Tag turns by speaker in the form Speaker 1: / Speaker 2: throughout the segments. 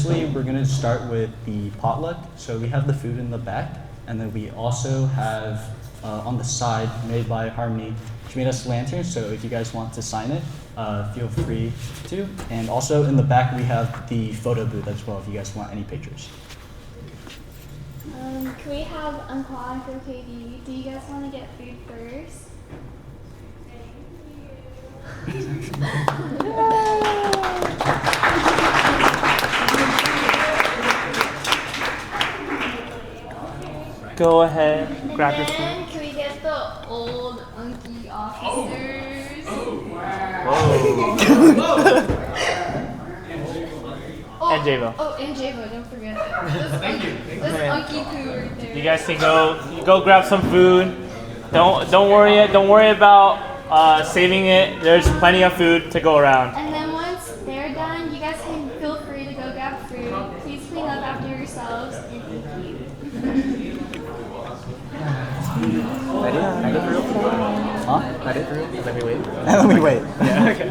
Speaker 1: firstly, we're going to start with the potluck. So we have the food in the back, and then we also have on the side, made by Harmony, she made us lanterns, so if you guys want to sign it, feel free to. And also in the back, we have the photo booth as well, if you guys want any pictures.
Speaker 2: Can we have Uncle Uncle KD? Do you guys want to get food first?
Speaker 3: Go ahead, grab your food.
Speaker 2: And can we get the old Unky officers?
Speaker 3: And Javo.
Speaker 2: Oh, and Javo, don't forget that. This Unky poo right there.
Speaker 3: You guys can go grab some food. Don't worry about saving it. There's plenty of food to go around.
Speaker 2: And then once they're done, you guys can feel free to go grab food. Please clean up after yourselves, and thank you.
Speaker 1: Ready? Can I get through? Huh? Can I get through?
Speaker 4: Let me wait.
Speaker 1: Let me wait.
Speaker 4: Yeah, okay.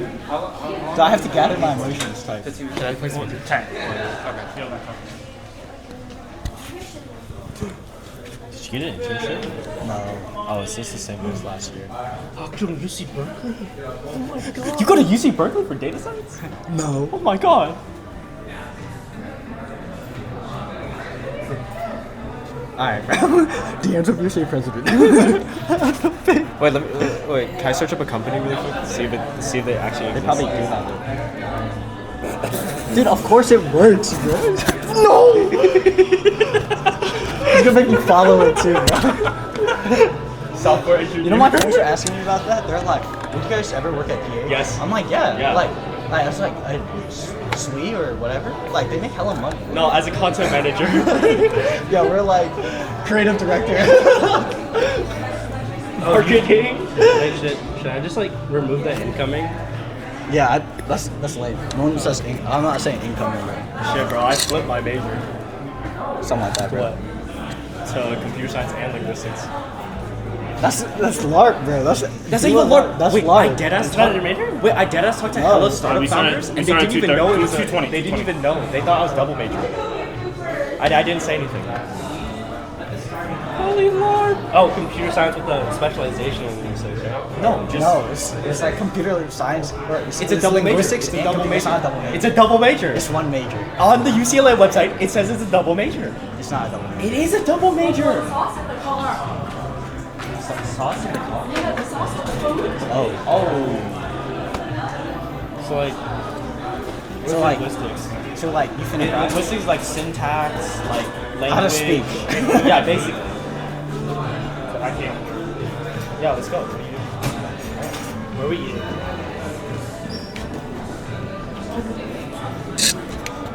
Speaker 1: So I have to gather my emotions type.
Speaker 4: Should I play some music?
Speaker 3: Okay.
Speaker 4: Did you get an internship?
Speaker 1: No.
Speaker 4: Oh, is this the same as last year?
Speaker 3: Oh, go to UC Berkeley. Oh my god.
Speaker 1: You go to UC Berkeley for data science?
Speaker 3: No. Oh my god.
Speaker 1: Alright, bro. The Anza VSA president.
Speaker 4: Wait, can I search up a company really quick? See if they actually
Speaker 1: They
Speaker 4: exist?
Speaker 1: probably do have it. Dude, of course it works, bro. No! He's gonna make me follow it too, bro.
Speaker 4: Software engineer.
Speaker 1: You know, my friends were asking me about that. They're like, "Did you guys ever work at PA?"
Speaker 4: Yes.
Speaker 1: I'm like, "Yeah."
Speaker 4: Yeah.
Speaker 1: Like I was like, SWE or whatever. Like, they make hella money.
Speaker 4: No, as a content manager.
Speaker 1: Yeah, we're like creative director.
Speaker 4: Marketing. Wait, should I just like remove the incoming?
Speaker 1: Yeah, that's lame. No one says I'm not saying incoming, bro.
Speaker 4: Shit, bro, I flipped my major.
Speaker 1: Something like that, bro.
Speaker 4: What? To computer science and linguistics.
Speaker 1: That's LARP, bro. That's
Speaker 4: even LARP.
Speaker 1: That's
Speaker 4: Wait,
Speaker 1: LARP.
Speaker 4: I deadass talked. Wait, I deadass talked to
Speaker 1: No,
Speaker 4: hella
Speaker 1: we
Speaker 4: startup
Speaker 3: started-
Speaker 4: founders,
Speaker 3: we
Speaker 4: and they
Speaker 3: started
Speaker 4: didn't even know it was
Speaker 3: 220.
Speaker 4: They didn't even know. They thought I was double major. I didn't say anything.
Speaker 3: Holy lord.
Speaker 4: Oh, computer science with a specialization in linguistics, right? No, just
Speaker 1: No, it's like computer science. Or
Speaker 4: it's a double major.
Speaker 1: linguistics
Speaker 4: It's a
Speaker 1: and
Speaker 4: double
Speaker 1: computer-
Speaker 4: major.
Speaker 1: It's not a double major.
Speaker 4: It's a double major.
Speaker 1: It's one major.
Speaker 4: On the UCLA website, it says it's a double major.
Speaker 1: It's not a double major.
Speaker 4: It is a double major.
Speaker 5: Sauce in the car.
Speaker 4: Sauce in the car.
Speaker 5: Yeah, the sauce in the food.
Speaker 1: Oh.
Speaker 4: So like,
Speaker 1: So like,
Speaker 4: linguistics.
Speaker 1: so like you finish
Speaker 4: Linguistics is like syntax, like language.
Speaker 1: How to speak.
Speaker 4: Yeah, basically. So I can't. Yeah, let's go. What are you doing? Where are we eating?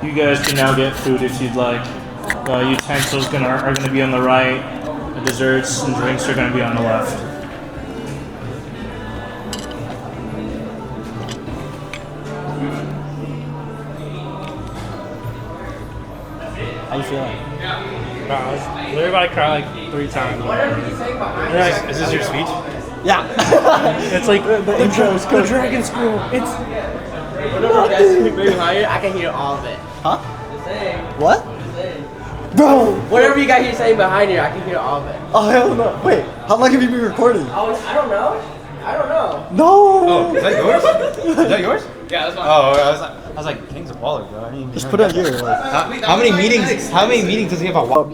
Speaker 3: You guys can now get food if you'd like. Utensils are gonna be on the right. The desserts and drinks are gonna be on the left.
Speaker 1: How you feeling?
Speaker 4: No, I was literally about to cry like 3 times. Is this your speech?
Speaker 1: Yeah.
Speaker 4: It's like
Speaker 1: the intro is
Speaker 4: the
Speaker 1: good.
Speaker 4: dragon scroll. It's
Speaker 6: Maybe higher, I can hear all of it.
Speaker 1: Huh? What? Bro.
Speaker 6: Whatever you got here saying behind here, I can hear all of it.
Speaker 1: Oh hell no! Wait, how long have you been recording?
Speaker 6: I don't know. I don't know.
Speaker 1: No.
Speaker 7: Oh, is that yours? Is that yours?
Speaker 6: Yeah, that's fine.
Speaker 7: Oh, I was like, King's a baller, bro. I mean,
Speaker 1: Just put it here. Like.
Speaker 7: how many meetings? How many meetings does he have at All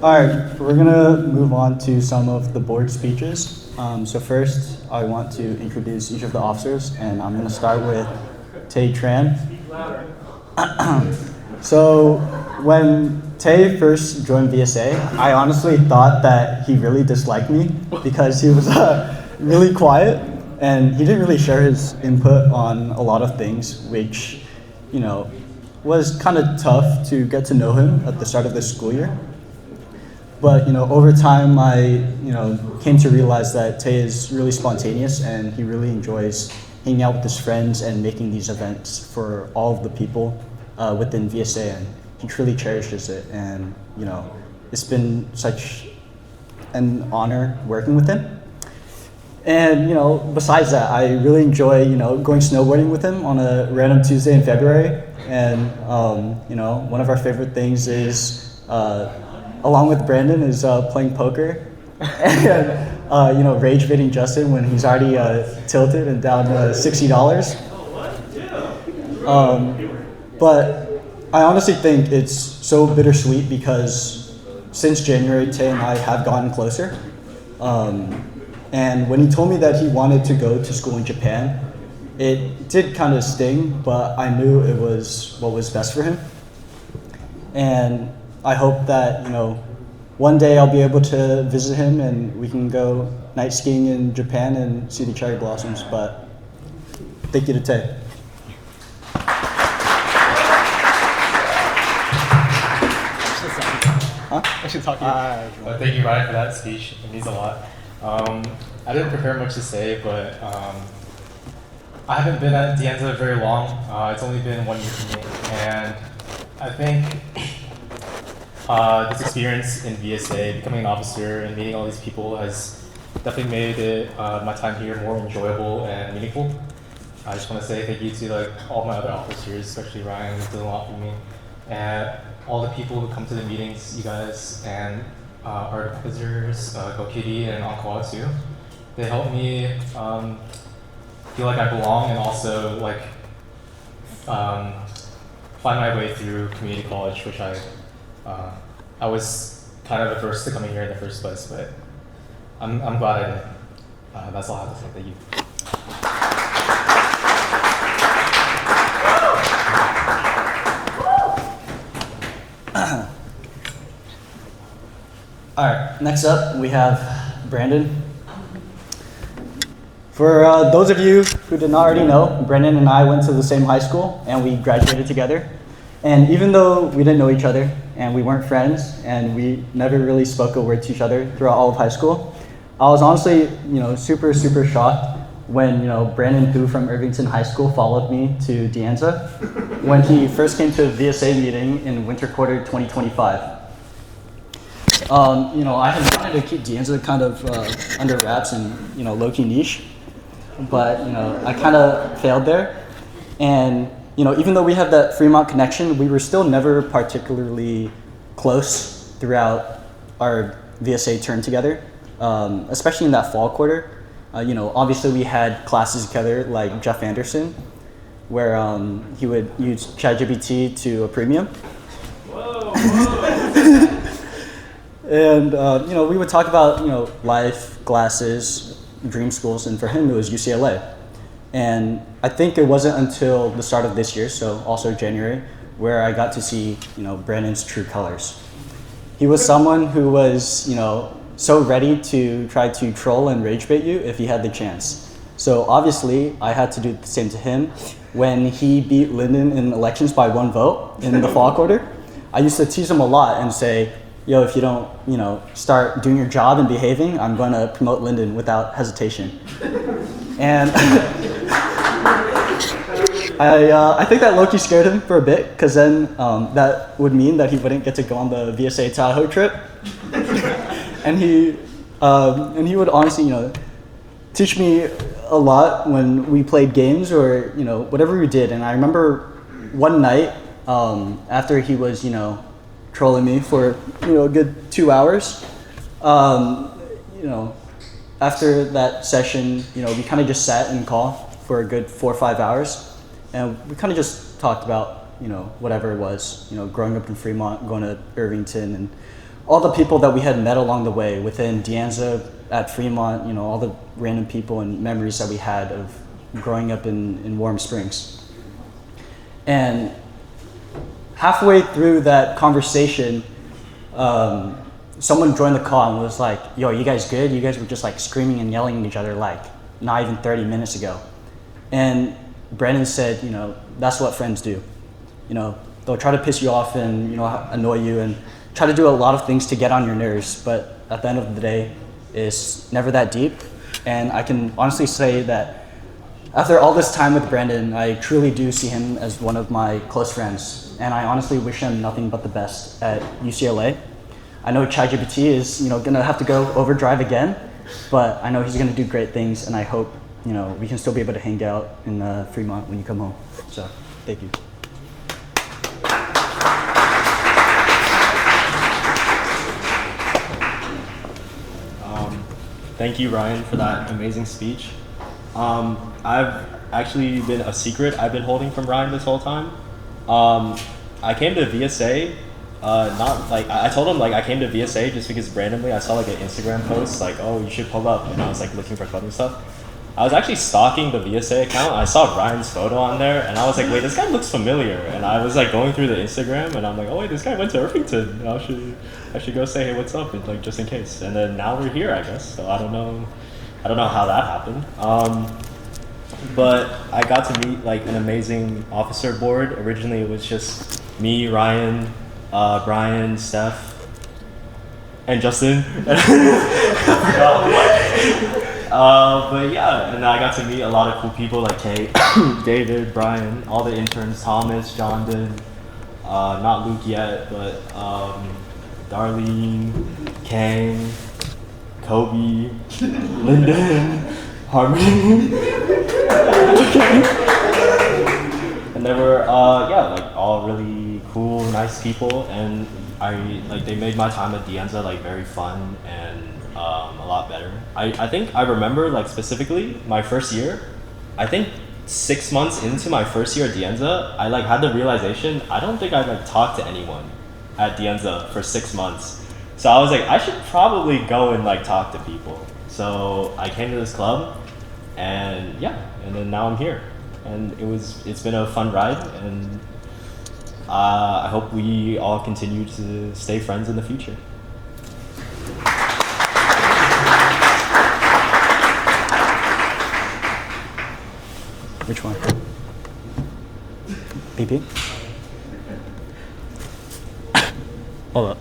Speaker 1: Alright, we're gonna move on to some of the board speeches. So first, I want to introduce each of the officers, and I'm gonna start with Tay Tran. So when Tay first joined VSA, I honestly thought that he really disliked me because he was really quiet and he didn't really share his input on a lot of things, which, you know, was kind of tough to get to know him at the start of the school year. But, you know, over time I, came to realize that Tay is really spontaneous and he really enjoys hanging out with his friends and making these events for all of the people within VSA, and he truly cherishes it. And, it's been such an honor working with him. And besides that, I really enjoy going snowboarding with him on a random Tuesday in February. And one of our favorite things is, along with Brandon, is playing poker and rage baiting Justin when he's already tilted and down $60. But I honestly think it's so bittersweet because since January, Tay and I have gotten closer. And when he told me that he wanted to go to school in Japan, it did kind of sting, but I knew it was what was best for him. And I hope that, one day I'll be able to visit him and we can go night skiing in Japan and see the cherry blossoms. But thank you to Tay. Huh? I should talk to you.
Speaker 8: Well, thank you, Ryan, for that speech. It means a lot. I didn't prepare much to say, but I haven't been at Anza very long. It's only been 1 year for me, and I think this experience in VSA, becoming an officer and meeting all these people has definitely made my time here more enjoyable and meaningful. I just want to say thank you to all my other officers, especially Ryan, who's done a lot for me, and all the people who come to the meetings, you guys, and our visitors, Go Kitty and Anqua too. They help me feel like I belong and also find my way through community college, which I was kind of averse to coming here in the first place, but I'm glad I did. That's all I have to say. Thank you.
Speaker 1: All right, next up we have Brandon. For those of you who did not already know, Brandon and I went to the same high school and we graduated together. And even though we didn't know each other and we weren't friends and we never really spoke a word to each other throughout all of high school, I was honestly, super, super shocked when, Brandon, who from Irvington High School, followed me to Anza when he first came to a VSA meeting in winter quarter 2025. I had wanted to keep Anza kind of under wraps and, low-key niche, but, I kind of failed there. And, even though we had that Fremont connection, we were still never particularly close throughout our VSA term together, especially in that fall quarter. Obviously we had classes together like Jeff Anderson, where he would use ChatGPT to a premium.
Speaker 3: Whoa.
Speaker 1: And, we would talk about, life, glasses, dream schools, and for him it was UCLA. And I think it wasn't until the start of this year, so also January, where I got to see, Brandon's true colors. He was someone who was, so ready to try to troll and rage bait you if he had the chance. So obviously, I had to do the same to him when he beat Lyndon in elections by 1 vote in the fall quarter. I used to tease him a lot and say, yo, if you don't, start doing your job and behaving, I'm going to promote Lyndon without hesitation. And I think that low-key scared him for a bit, because then that would mean that he wouldn't get to go on the VSA Tahoe trip. And he would honestly, teach me a lot when we played games or, whatever we did. And I remember one night after he was, trolling me for, a good 2 hours, after that session, we kind of just sat in call for a good 4 or 5 hours. And we kind of just talked about, whatever it was, growing up in Fremont, going to Irvington, and all the people that we had met along the way within Anza, at Fremont, all the random people and memories that we had of growing up in Warm Springs. And halfway through that conversation, someone joined the call and was like, yo, you guys good? You guys were just screaming and yelling at each other not even 30 minutes ago. And Brandon said, that's what friends do. They'll try to piss you off and, annoy you and try to do a lot of things to get on your nerves. But at the end of the day, it's never that deep. And I can honestly say that after all this time with Brandon, I truly do see him as one of my close friends. And I honestly wish him nothing but the best at UCLA. I know ChatGPT is, gonna have to go overdrive again, But I know he's going to do great things, and I hope we can still be able to hang out in Fremont when you come home. So thank you.
Speaker 9: Thank you, Ryan, for that amazing speech. I've actually been a secret I've been holding from Ryan this whole time. I came to VSA, not like I told him like I came to VSA just because randomly I saw like an Instagram post like, oh, you should pull up, and I was like looking for club and stuff. I was actually stalking the VSA account. I saw Ryan's photo on there, and I was like, wait, this guy looks familiar. And I was like going through the Instagram, and I'm like, oh wait, this guy went to Irvington. I should go say, hey, what's up, and, like just in case. And then now we're here, I guess. So I don't know how that happened. But I got to meet like an amazing officer board. Originally, it was just me, Ryan, Brian, Steph, and Justin. But yeah, and I got to meet a lot of cool people like Kate, David, Brian, all the interns, Thomas, Jonathan, not Luke yet, but Darlene, Kang, Kobe, Lyndon, Harmony. And they were like all really cool, nice people, and they made my time at Anza like very fun and a lot better. I think I remember like specifically my first year, I think 6 months into my first year at Anza, I like had the realization I don't think I like talked to anyone at Anza for 6 months. So I was like, I should probably go and like talk to people. So I came to this club, and then now I'm here, and it's been a fun ride, and I hope we all continue to stay friends in the future.
Speaker 1: Which one? BP? Hold up.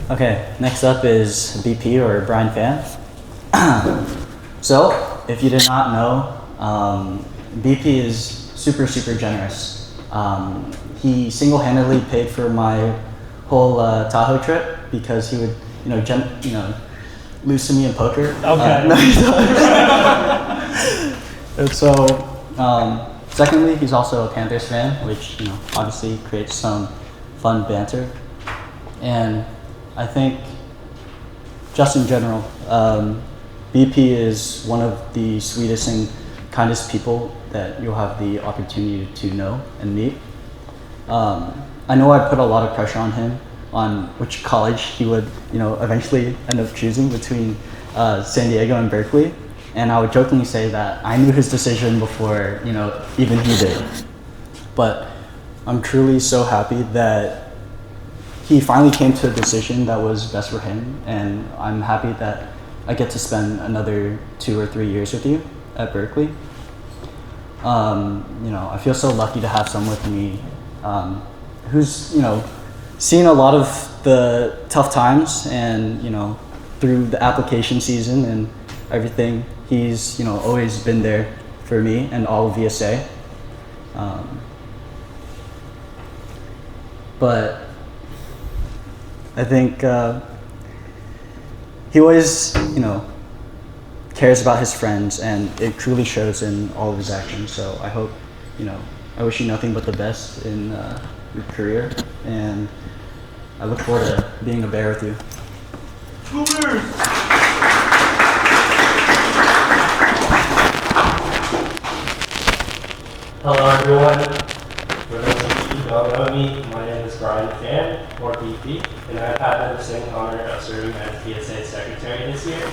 Speaker 1: Okay, next up is BP or Brian Fan. So, if you did not know, BP is super generous. He single-handedly paid for my whole Tahoe trip because he would, lose to me in poker.
Speaker 3: Okay.
Speaker 1: And so, secondly, he's also a Panthers fan, which obviously creates some fun banter. And I think, just in general, BP is one of the sweetest and kindest people that you'll have the opportunity to know and meet. I know I put a lot of pressure on him on which college he would, eventually end up choosing between San Diego and Berkeley. And I would jokingly say that I knew his decision before, even he did. But I'm truly so happy that he finally came to a decision that was best for him, and I'm happy that I get to spend another 2 or 3 years with you at Berkeley. I feel so lucky to have someone with me who's, seen a lot of the tough times, and, through the application season and everything, he's, always been there for me and all of VSA. But I think he always, cares about his friends, and it truly shows in all of his actions. So I hope, I wish you nothing but the best in your career, and I look forward to being a bear with you.
Speaker 10: Hello everyone. For those of you who don't know me, my name is Brian Fan, or BP, and I've had the distinct honor of serving as VSA Secretary this year.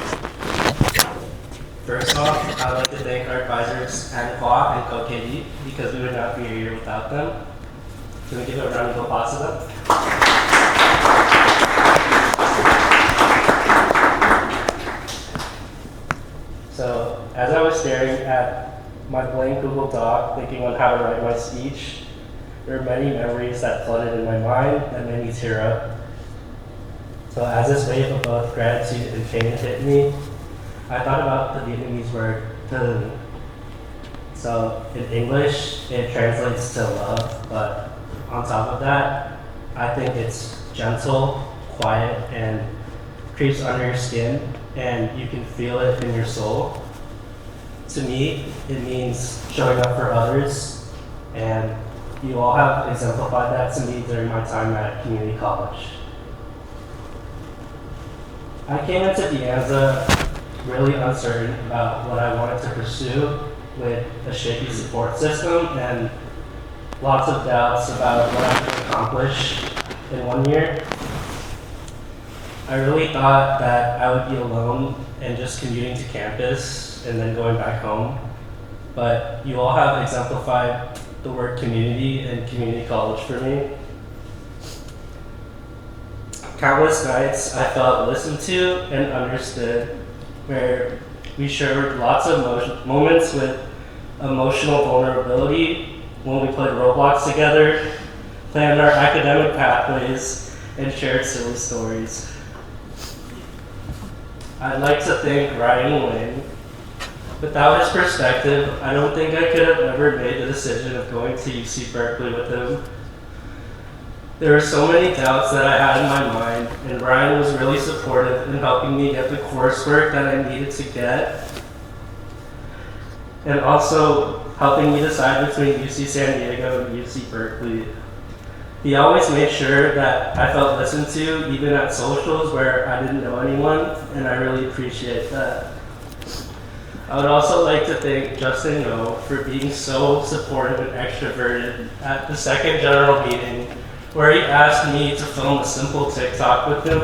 Speaker 10: First off, I'd like to thank our advisors, Anne Hua and KD, because we would not be here without them. Can we give a round of applause to them? So, as I was staring at my blank Google Doc, thinking on how to write my speech, there are many memories that flooded in my mind that made me tear up. So as this wave of both gratitude and pain hit me, I thought about the Vietnamese word So in English, it translates to love, but on top of that, I think it's gentle, quiet, and creeps under your skin, and you can feel it in your soul. To me, it means showing up for others, and you all have exemplified that to me during my time at community college. I came into De Anza really uncertain about what I wanted to pursue, with a shaky support system and lots of doubts about what I could accomplish in 1 year. I really thought that I would be alone and just commuting to campus and then going back home. But you all have exemplified the word community and community college for me. Countless nights I felt listened to and understood, where we shared lots of moments with emotional vulnerability when we played Roblox together, planned our academic pathways, and shared silly stories. I'd like to thank Ryan Wayne. Without his perspective, I don't think I could have ever made the decision of going to UC Berkeley with him. There were so many doubts that I had in my mind, and Ryan was really supportive in helping me get the coursework that I needed to get, and also helping me decide between UC San Diego and UC Berkeley. He always made sure that I felt listened to, even at socials where I didn't know anyone, and I really appreciate that. I would also like to thank Justin Ngo for being so supportive and extroverted at the second general meeting, where he asked me to film a simple TikTok with him,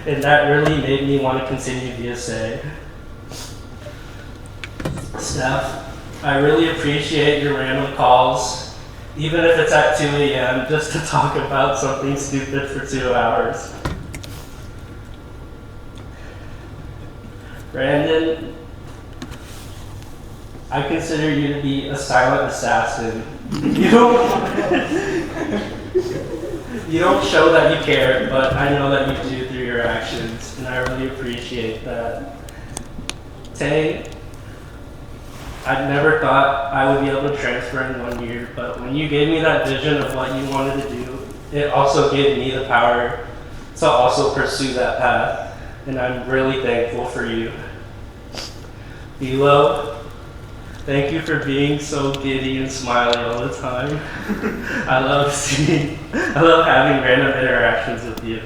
Speaker 10: and that really made me want to continue VSA. Steph, I really appreciate your random calls, even if it's at 2 a.m., just to talk about something stupid for 2 hours. Brandon, I consider you to be a silent assassin. You don't show that you care, but I know that you do through your actions, and I really appreciate that. Tay, I never thought I would be able to transfer in 1 year, but when you gave me that vision of what you wanted to do, it also gave me the power to also pursue that path, and I'm really thankful for you. Bilo, thank you for being so giddy and smiley all the time. I love having random interactions with you.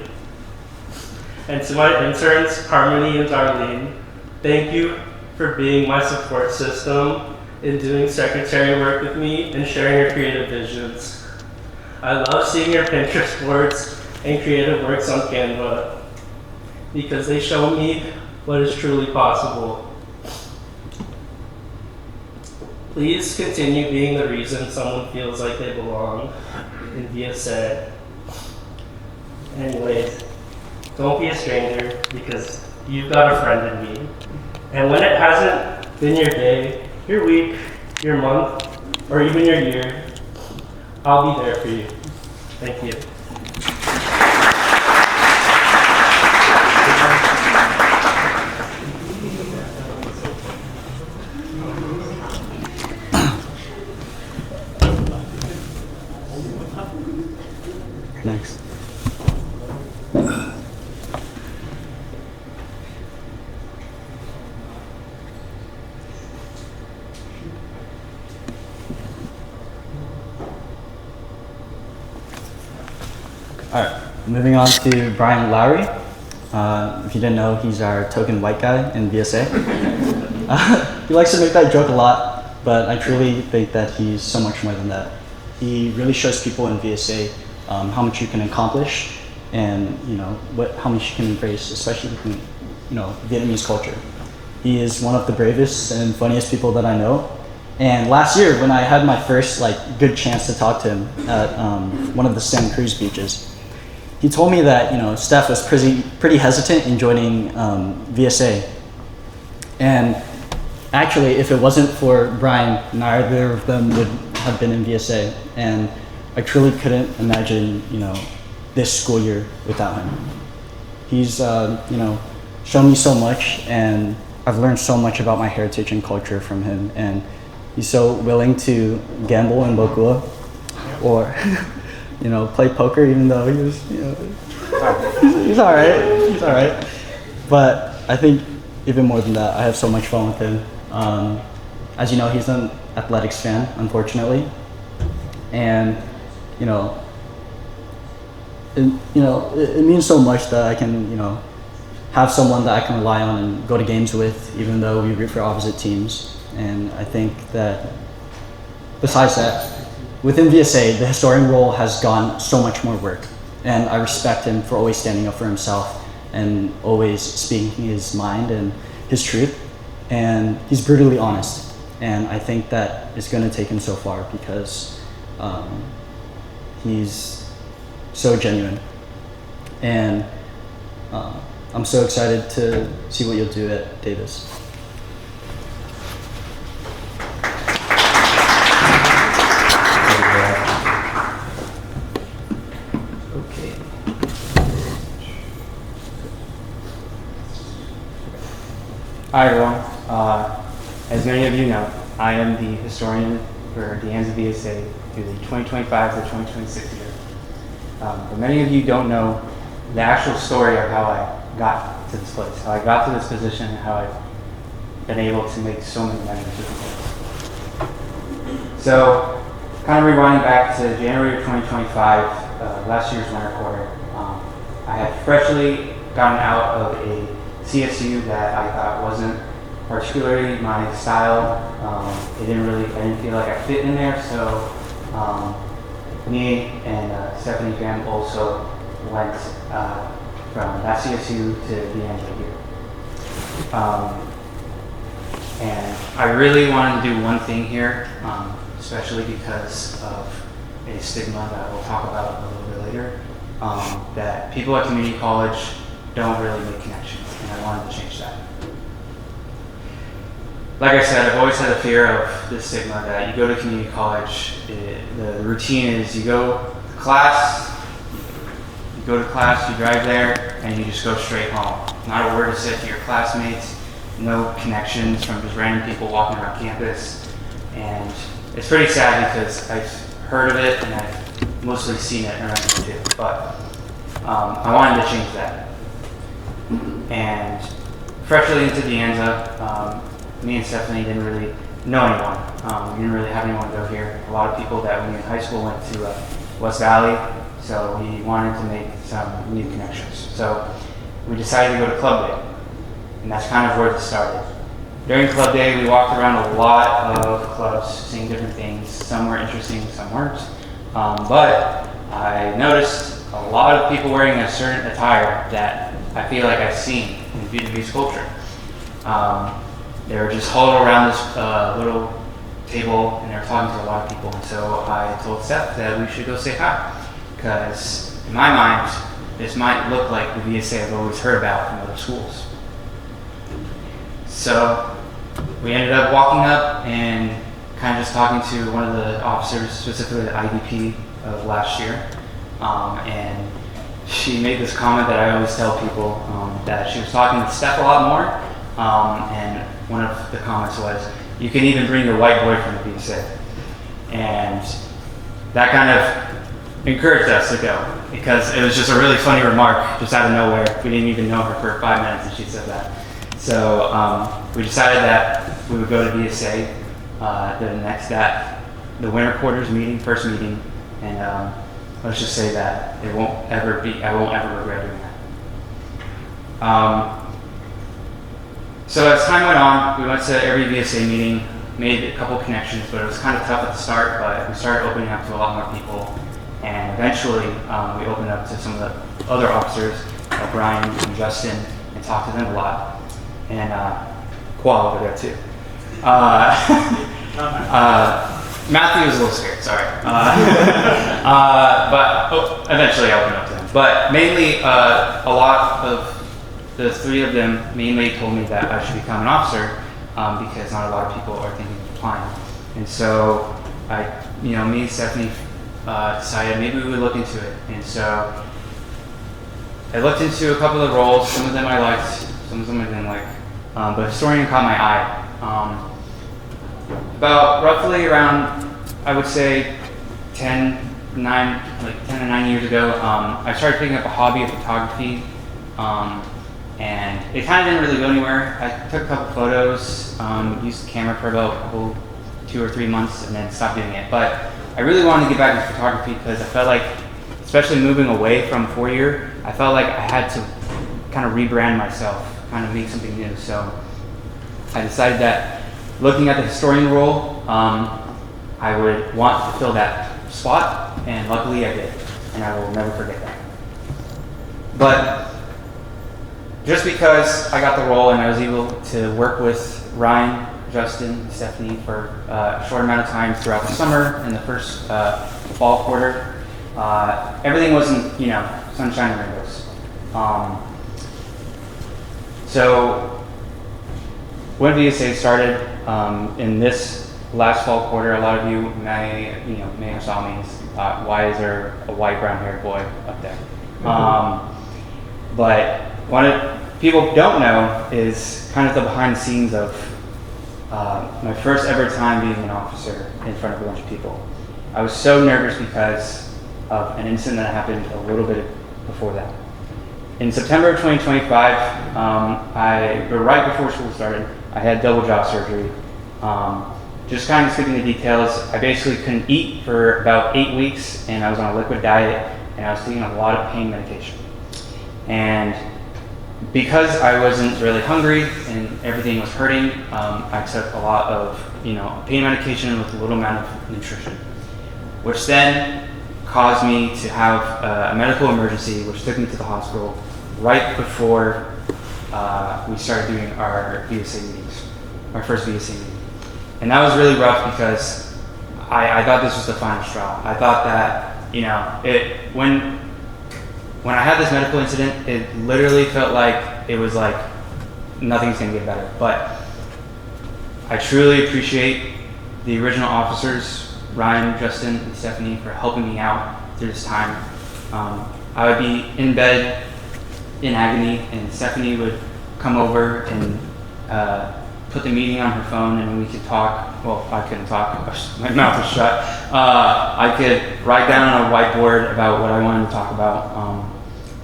Speaker 10: And to my interns, Harmony and Darlene, thank you for being my support system in doing secretary work with me and sharing your creative visions. I love seeing your Pinterest boards and creative works on Canva because they show me what is truly possible. Please continue being the reason someone feels like they belong in VSA. Anyways, don't be a stranger because you've got a friend in me. And when it hasn't been your day, your week, your month, or even your year, I'll be there for you. Thank you.
Speaker 1: Next. All right, moving on to Brian Lowry. If you didn't know, he's our token white guy in VSA. He likes to make that joke a lot, but I truly think that he's so much more than that. He really shows people in VSA how much you can accomplish, and how much you can embrace, especially with Vietnamese culture. He is one of the bravest and funniest people that I know. And last year, when I had my first good chance to talk to him at one of the Santa Cruz beaches, he told me that Steph was pretty hesitant in joining VSA. And actually, if it wasn't for Brian, neither of them would have been in VSA. And I truly couldn't imagine this school year without him. He's shown me so much, and I've learned so much about my heritage and culture from him, and he's so willing to gamble in Bokua, or play poker, even though he was, he's all right. He's all right. But I think even more than that, I have so much fun with him. As you know, he's an athletics fan, unfortunately, and it means so much that I can have someone that I can rely on and go to games with, even though we root for opposite teams. And I think that besides that, within VSA, the historian role has gone so much more work, and I respect him for always standing up for himself and always speaking his mind and his truth. And he's brutally honest, and I think that is going to take him so far because he's so genuine. And I'm so excited to see what you'll do at Davis.
Speaker 11: Hi everyone. As many of you know, I am the historian for the Anza VSA through the 2025 to 2026 year. But many of you don't know the actual story of how I got to this place, how I got to this position, and how I've been able to make so many memories with things. So, kind of rewinding back to January of 2025, last year's winter quarter, I had freshly gotten out of a CSU that I thought wasn't particularly my style. I didn't feel like I fit in there, so me and Stephanie Graham also went from that CSU to the Anza here. And I really wanted to do one thing here, especially because of a stigma that we'll talk about a little bit later, that people at community college don't really make connections, and I wanted to change that. Like I said, I've always had a fear of this stigma that you go to community college, the routine is you go to class, you drive there, and you just go straight home. Not a word is said to your classmates, no connections from just random people walking around campus. And it's pretty sad because I've heard of it and I've mostly seen it around here too. But I wanted to change that. And freshly into the Anza, me and Stephanie didn't really know anyone. We didn't really have anyone go here. A lot of people that when we were in high school went to West Valley, so we wanted to make some new connections. So we decided to go to Club Day, and that's kind of where it started. During Club Day, we walked around a lot of clubs, seeing different things. Some were interesting, some weren't. But I noticed a lot of people wearing a certain attire that I feel like I've seen in Vietnamese culture. They were just huddled around this little table and they were talking to a lot of people. And so I told Steph that we should go say hi. Because in my mind, this might look like the VSA I've always heard about from other schools. So we ended up walking up and kind of just talking to one of the officers, specifically the IDP of last year. And she made this comment that I always tell people, that she was talking to Steph a lot more. And one of the comments was, you can even bring your white boyfriend to VSA. And that kind of encouraged us to go, because it was just a really funny remark just out of nowhere. We didn't even know her for 5 minutes and she said that. So we decided that we would go to VSA the winter quarters meeting, first meeting, and let's just say that I won't ever regret doing that. So as time went on, we went to every VSA meeting, made a couple connections, but it was kind of tough at the start, but we started opening up to a lot more people. And eventually, we opened up to some of the other officers, like Brian and Justin, and talked to them a lot. And Qual over there too. Matthew was a little scared, sorry. But eventually I opened up to him. But mainly, a lot of the three of them mainly told me that I should become an officer because not a lot of people are thinking of applying. And so me and Stephanie decided maybe we would look into it. And so I looked into a couple of roles. Some of them I liked, some of them I didn't like. but historian caught my eye. About roughly around, I would say, 10 to 9 years ago, I started picking up a hobby of photography, and it kind of didn't really go anywhere. I took a couple photos, used the camera for about 2 or 3 months, and then stopped doing it. But I really wanted to get back into photography because I felt like, especially moving away from 4-year, I felt like I had to kind of rebrand myself, kind of make something new. So I decided that looking at the historian role, I would want to fill that spot, and luckily I did, and I will never forget that. But just because I got the role and I was able to work with Ryan, Justin, Stephanie for a short amount of time throughout the summer and the first fall quarter, everything wasn't, sunshine and rainbows. So when VSA started in this last fall quarter, a lot of you may have saw me and thought, why is there a white brown-haired boy up there? But what people don't know is kind of the behind the scenes of my first ever time being an officer in front of a bunch of people. I was so nervous because of an incident that happened a little bit before that. In September of 2025, right before school started, I had double jaw surgery. Just kind of skipping the details, I basically couldn't eat for about 8 weeks, and I was on a liquid diet, and I was taking a lot of pain medication. And because I wasn't really hungry and everything was hurting, I took a lot of pain medication with a little amount of nutrition, which then caused me to have a medical emergency, which took me to the hospital right before we started doing our VSA meetings, our first VSA meeting. And that was really rough because I thought this was the final straw. I thought that, when I had this medical incident, it literally felt like it was like nothing's gonna get better. But I truly appreciate the original officers, Ryan, Justin, and Stephanie, for helping me out through this time. I would be in bed in agony, and Stephanie would come over and put the meeting on her phone, and we could talk. Well, I couldn't talk, my mouth was shut. I could write down on a whiteboard about what I wanted to talk about,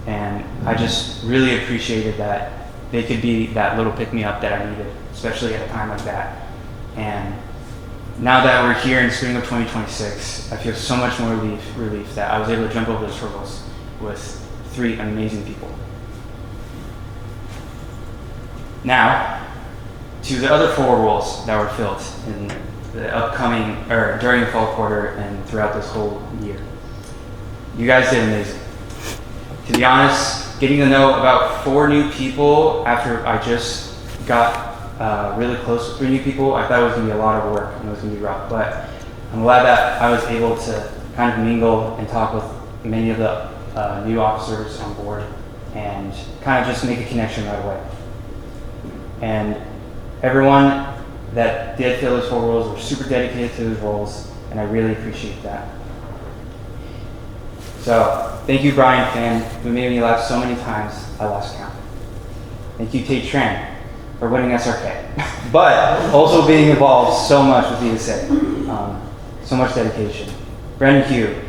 Speaker 11: and I just really appreciated that they could be that little pick-me-up that I needed, especially at a time like that. And now that we're here in spring of 2026, I feel so much more relief that I was able to jump over those hurdles with 3 amazing people. Now, to the other 4 roles that were filled in the upcoming, or during the fall quarter and throughout this whole year. You guys did amazing. To be honest, getting to know about 4 new people after I just got really close with 3 new people, I thought it was going to be a lot of work and it was going to be rough. But I'm glad that I was able to kind of mingle and talk with many of the new officers on board and kind of just make a connection right away. And everyone that did fill those 4 roles were super dedicated to those roles, and I really appreciate that. So, thank you, Brian Fan, who made me laugh so many times I lost count. Thank you, Tate Tran, for winning SRK, but also being involved so much with VSA, so much dedication. Brandon Hugh,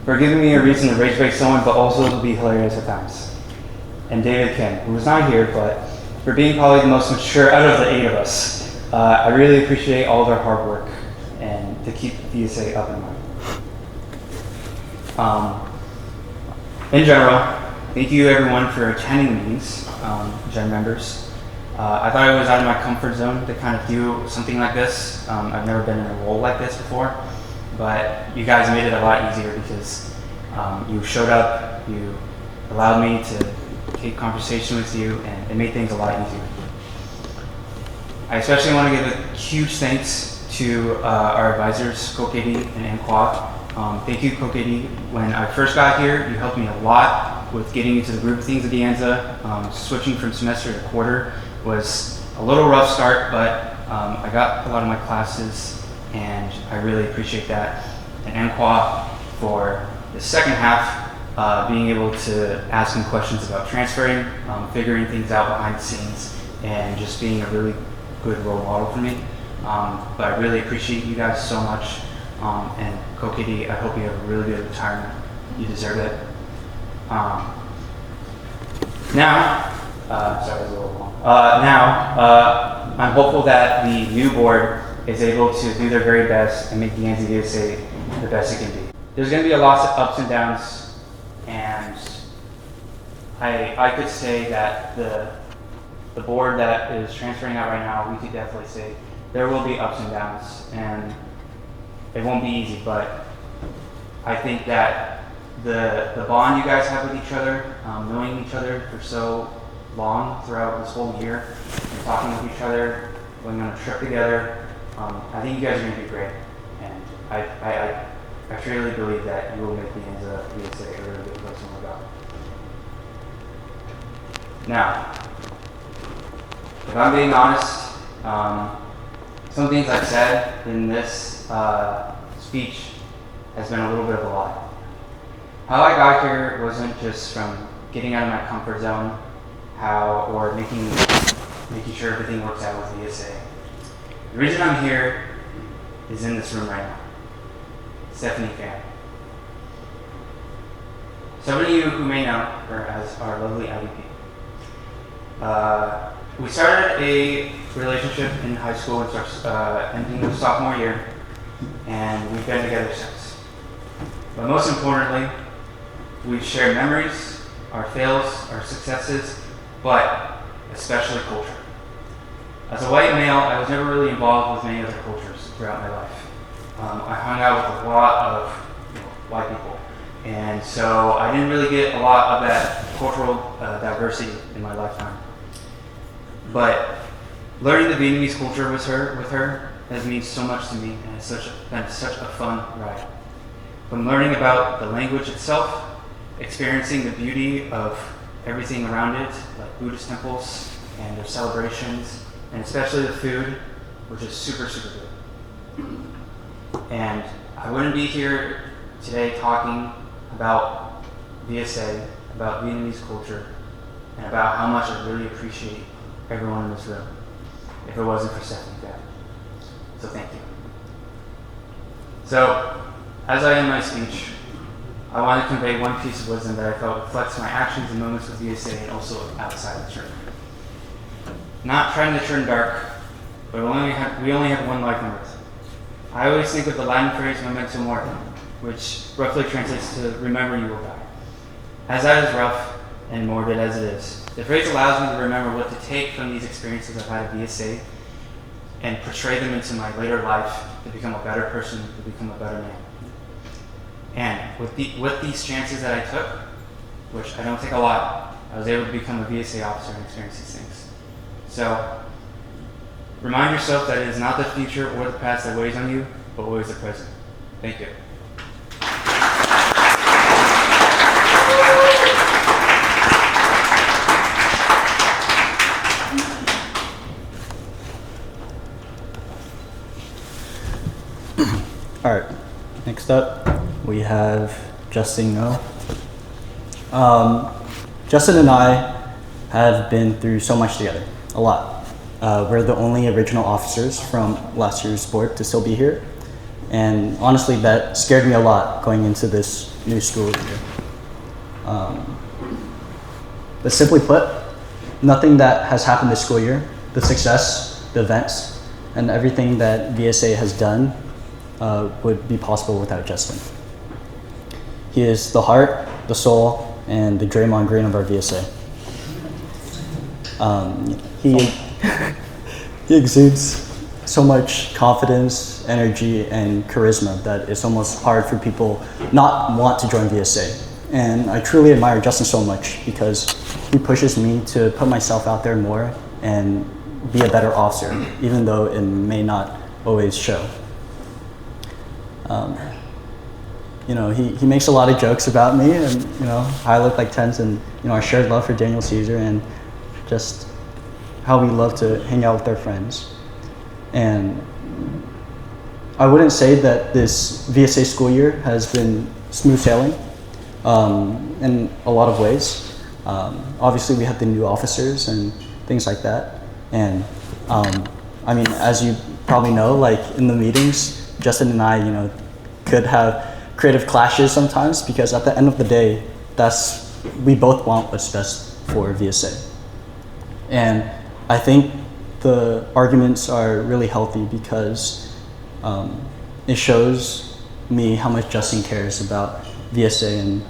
Speaker 11: for giving me a reason to rage bait someone, but also to be hilarious at times. And David Kim, who was not here, but for being probably the most mature out of the 8 of us. I really appreciate all their hard work and to keep VSA up and running. In general, thank you everyone for attending meetings, Gen members. I thought it was out of my comfort zone to kind of do something like this. I've never been in a role like this before, but you guys made it a lot easier because you showed up, you allowed me to take conversation with you, and it made things a lot easier. I especially want to give a huge thanks to our advisors, KOKD and Anza. Thank you, KOKD. When I first got here, you helped me a lot with getting into the group of things at the Anza. Switching from semester to quarter was a little rough start, but I got a lot of my classes, and I really appreciate that. And Anza for the second half, being able to ask him questions about transferring, figuring things out behind the scenes, and just being a really good role model for me. But I really appreciate you guys so much. And Kokidi, I hope you have a really good retirement. You deserve it. Now, sorry, it was a little long. I'm hopeful that the new board is able to do their very best and make the Anza VSA the best it can be. There's going to be a lot of ups and downs, and I could say that the board that is transferring out right now, we could definitely say there will be ups and downs, and it won't be easy, but I think that the bond you guys have with each other, knowing each other for so long throughout this whole year, and talking with each other, going on a trip together, I think you guys are going to do great, and I truly believe that you will make the Anza VSA a really good place to work out. Now, if I'm being honest, some things I've said in this speech has been a little bit of a lie. How I got here wasn't just from getting out of my comfort zone, or making sure everything works out with VSA. The reason I'm here is in this room right now. Stephanie Fan. Some of you who may know her as our lovely IDP. We started a relationship in high school and ending the sophomore year, and we've been together since. But most importantly, we've shared memories, our fails, our successes, but especially culture. As a white male, I was never really involved with many other cultures throughout my life. I hung out with a lot of white people, and so I didn't really get a lot of that cultural diversity in my lifetime. But learning the Vietnamese culture with her has meant so much to me, and it's been such a fun ride. From learning about the language itself, experiencing the beauty of everything around it, like Buddhist temples and their celebrations, and especially the food, which is super, super good. And I wouldn't be here today talking about VSA, about Vietnamese culture, and about how much I really appreciate everyone in this room if it wasn't for Stephanie Fan. So thank you. So, as I end my speech, I want to convey one piece of wisdom that I felt reflects my actions and moments with VSA and also outside the church. Not trying to turn dark, but we only have one life on earth. I always think of the Latin phrase memento mori, which roughly translates to remember you will die. As that is rough and morbid as it is, the phrase allows me to remember what to take from these experiences I've had at VSA and portray them into my later life to become a better person, to become a better man. And with these chances that I took, which I don't take a lot, I was able to become a VSA officer and experience these things. So, remind yourself that it is not the future or the past that weighs on you, but always the present. Thank you.
Speaker 1: All right, next up we have Justin Ngo. Justin and I have been through so much together, a lot. We're the only original officers from last year's board to still be here. And honestly, that scared me a lot going into this new school year. But simply put, nothing that has happened this school year, the success, the events, and everything that VSA has done would be possible without Justin. He is the heart, the soul, and the Draymond Green of our VSA. He exudes so much confidence, energy, and charisma that it's almost hard for people not want to join VSA. And I truly admire Justin so much because he pushes me to put myself out there more and be a better officer, even though it may not always show. He makes a lot of jokes about me and, I look like tens and, our shared love for Daniel Caesar and just how we love to hang out with our friends. And I wouldn't say that this VSA school year has been smooth sailing in a lot of ways. Obviously we have the new officers and things like that, And I mean, as you probably know, like in the meetings, Justin and I, could have creative clashes sometimes because at the end of the day, we both want what's best for VSA. And I think the arguments are really healthy because it shows me how much Justin cares about VSA and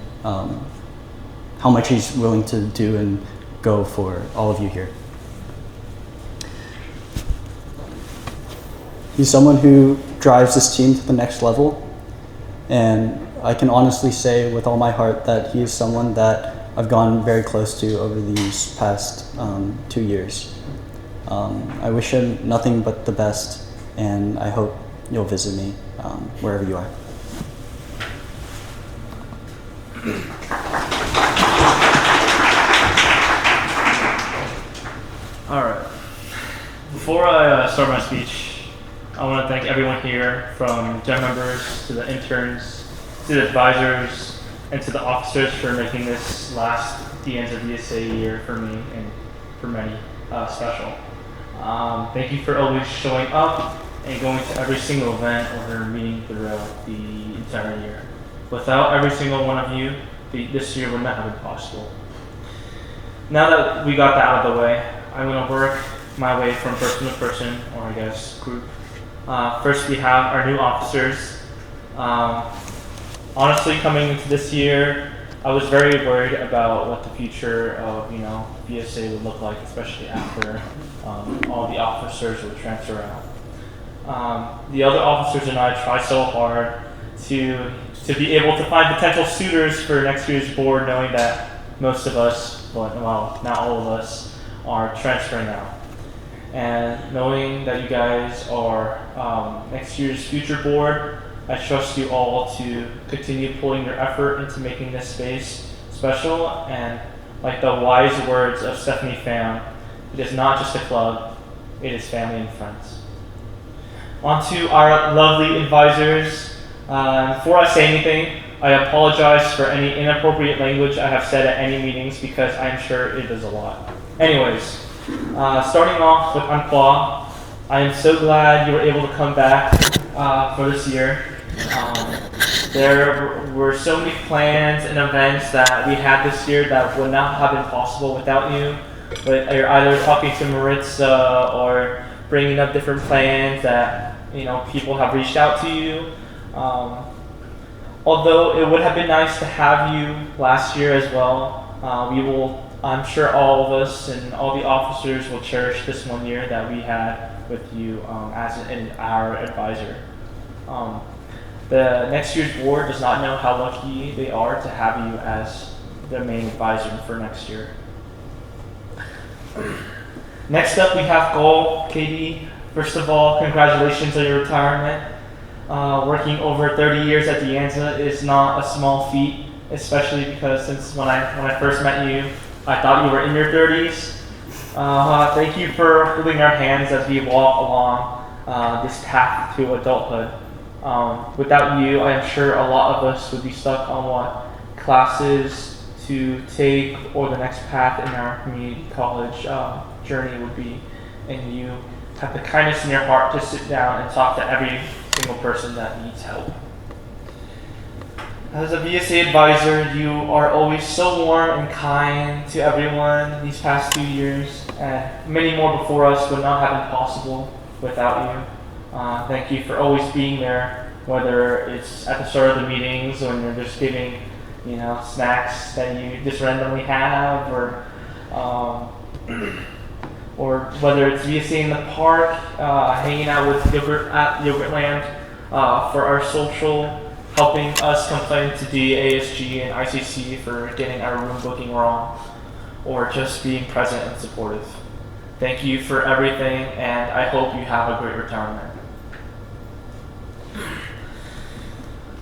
Speaker 1: how much he's willing to do and go for all of you here. He's someone who drives this team to the next level, and I can honestly say with all my heart that he is someone that I've gone very close to over these past 2 years. I wish him nothing but the best, and I hope you'll visit me wherever you are.
Speaker 3: All right. Before I start my speech, I want to thank everyone here, from gym members to the interns, to the advisors, and to the officers for making this last Anza VSA year for me and for many special. Thank you for always showing up and going to every single event or meeting throughout the entire year. Without every single one of you, this year would not have been possible. Now that we got that out of the way, I'm going to work my way from person to person, or I guess group. First, we have our new officers. Honestly, coming into this year, I was very worried about what the future of VSA would look like, especially after all the officers would transfer out. The other officers and I tried so hard to be able to find potential suitors for next year's board, knowing that most of us, well, not all of us, are transferring out. And knowing that you guys are next year's future board, I trust you all to continue putting your effort into making this space special. And like the wise words of Stephanie Pham, it is not just a club, it is family and friends. On to our lovely advisors. Before I say anything, I apologize for any inappropriate language I have said at any meetings because I'm sure it is a lot. Anyways, starting off with Anqua, I am so glad you were able to come back for this year. There were so many plans and events that we had this year that would not have been possible without you. But you're either talking to Maritza or bringing up different plans that people have reached out to you. Although it would have been nice to have you last year as well, I'm sure all of us and all the officers will cherish this 1 year that we had with you as our advisor. The next year's board does not know how lucky they are to have you as their main advisor for next year. Next up, we have Goal. Katie, first of all, congratulations on your retirement. Working over 30 years at Anza is not a small feat, especially because since when I first met you, I thought you were in your 30s. Thank you for holding our hands as we walk along this path to adulthood. Without you, I am sure a lot of us would be stuck on what classes to take or the next path in our community college journey would be. And you have the kindness in your heart to sit down and talk to every single person that needs help. As a VSA advisor, you are always so warm and kind to everyone these past 2 years, and many more before us would not have been possible without you. Thank you for always being there, whether it's at the start of the meetings when you're just giving, snacks that you just randomly have, or whether it's VSA in the park, hanging out with Yogurt at Yogurtland for our social, helping us complain to DASG and ICC for getting our room booking wrong, or just being present and supportive. Thank you for everything, and I hope you have a great retirement.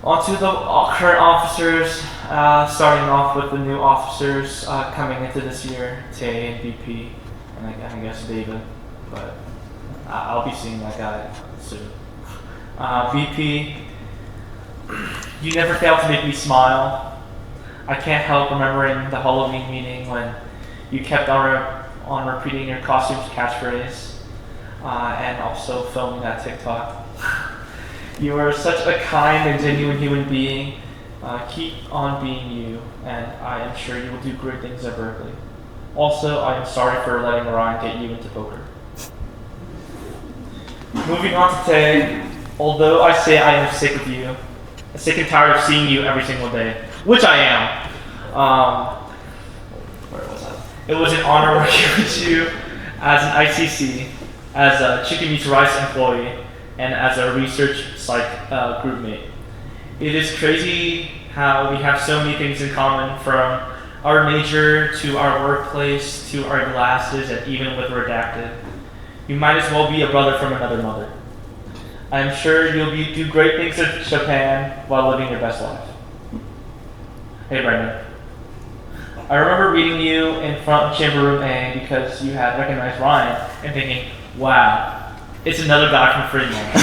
Speaker 3: On to the current officers, starting off with the new officers coming into this year, Tay and VP, and I guess David, but I'll be seeing that guy soon. VP, you never fail to make me smile. I can't help remembering the Halloween meeting when you kept our on repeating your costume's catchphrase and also filming that TikTok. You are such a kind and genuine human being. Keep on being you, and I am sure you will do great things at Berkeley. Also, I am sorry for letting Ryan get you into poker. Moving on to Tay, although I say I am sick of you, sick and tired of seeing you every single day, which I am. Where was I? It was an honor working with you as an ICC, as a Chicken Meets Rice employee, and as a research psych group mate. It is crazy how we have so many things in common, from our major to our workplace to our glasses and even with redacted. You might as well be a brother from another mother. I'm sure you'll do great things in Japan while living your best life. Hey Brendan. I remember meeting you in front of Chamber Room A because you had recognized Ryan and thinking, wow, it's another guy from Fremont.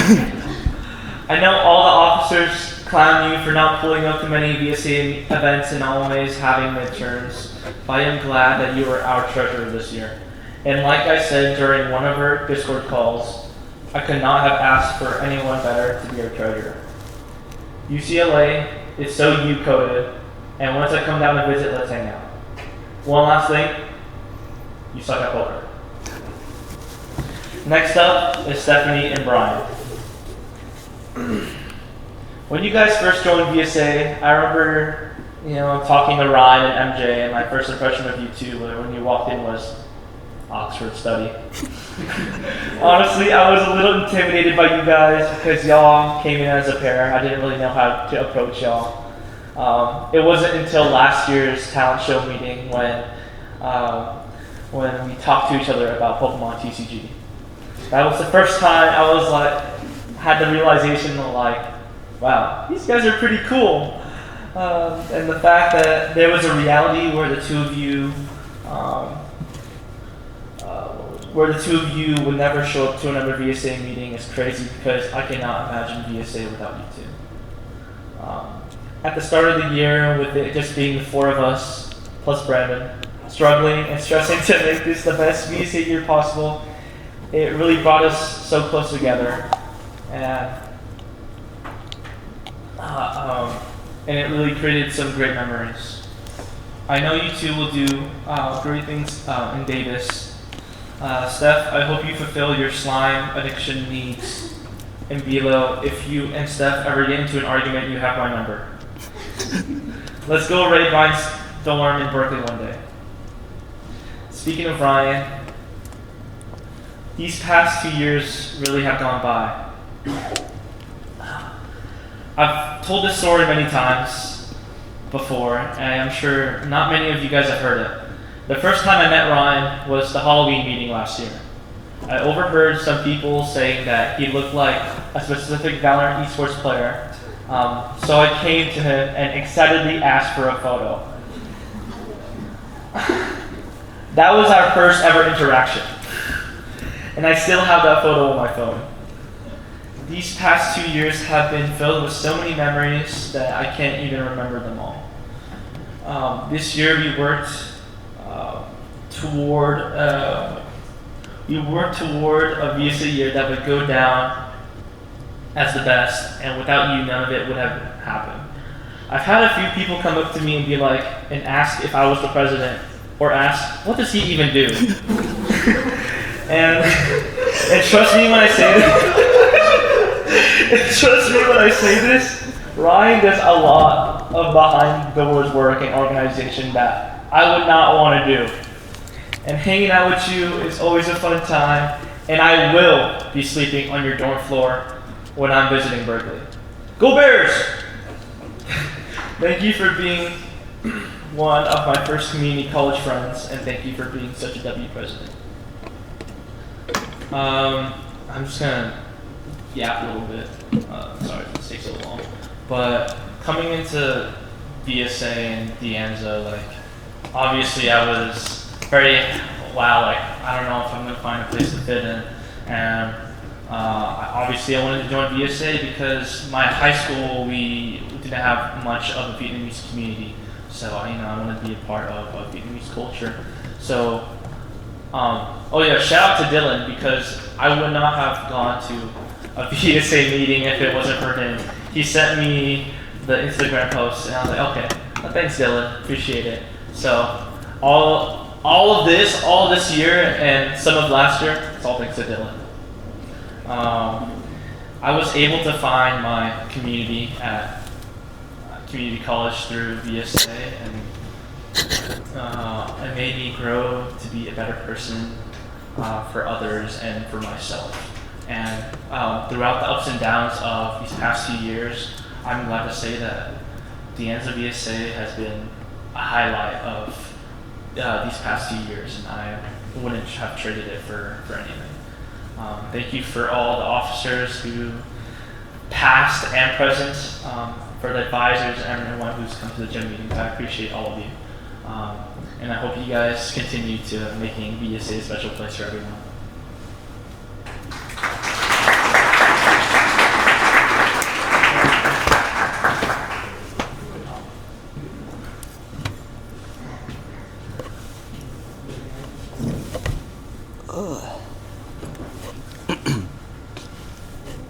Speaker 3: I know all the officers clown you for not pulling up to many VSA events and always having midterms, but I am glad that you are our treasurer this year. And like I said during one of our Discord calls, I could not have asked for anyone better to be our treasurer. UCLA is so U-coded, and once I come down to visit, let's hang out. One last thing, you suck at poker. Next up is Stephanie and Brian. When you guys first joined VSA, I remember, talking to Ryan and MJ, and my first impression of you two when you walked in was Oxford study. Honestly, I was a little intimidated by you guys because y'all came in as a pair. I didn't really know how to approach y'all. It wasn't until last year's talent show meeting when we talked to each other about Pokemon TCG. That was the first time I was had the realization of wow, these guys are pretty cool. And the fact that there was a reality where the two of you would never show up to another VSA meeting is crazy, because I cannot imagine VSA without you two. At the start of the year, with it just being the four of us, plus Brandon, struggling and stressing to make this the best VSA year possible, it really brought us so close together. And it really created some great memories. I know you two will do great things in Davis. Steph, I hope you fulfill your slime addiction needs. And Bilo, if you and Steph ever get into an argument, you have my number. Let's go raid Ryan's dorm in Berkeley one day. Speaking of Ryan, these past 2 years really have gone by. I've told this story many times before, and I'm sure not many of you guys have heard it. The first time I met Ryan was the Halloween meeting last year. I overheard some people saying that he looked like a specific Valorant esports player, so I came to him and excitedly asked for a photo. That was our first ever interaction, and I still have that photo on my phone. These past 2 years have been filled with so many memories that I can't even remember them all. This year we worked toward a VSA year that would go down as the best, and without you, none of it would have happened. I've had a few people come up to me and and ask if I was the president, or ask, what does he even do? and trust me when I say this, Ryan does a lot of behind the doors work and organization that I would not want to do. And hanging out with you is always a fun time, and I will be sleeping on your dorm floor when I'm visiting Berkeley. Go Bears! Thank you for being one of my first community college friends, and thank you for being such a W president. I'm just gonna yap a little bit. Sorry if this takes so long. But coming into VSA and Anza, obviously I was very, I don't know if I'm gonna find a place to fit in. And obviously I wanted to join VSA because my high school, we didn't have much of a Vietnamese community. So I wanted to be a part of Vietnamese culture. So Oh yeah, shout out to Dylan because I would not have gone to a VSA meeting if it wasn't for him. He sent me the Instagram post and I was like, okay, thanks Dylan, appreciate it. So all of this year and some of last year, it's all thanks to Dylan. I was able to find my community at community college through VSA, and it made me grow to be a better person for others and for myself. And throughout the ups and downs of these past few years, I'm glad to say that the Anza VSA has been a highlight of these past few years, and I wouldn't have traded it for anything. Thank you for all the officers who past and present, for the advisors and everyone who's come to the gym meetings. I appreciate all of you. And I hope you guys continue to making VSA a special place for everyone.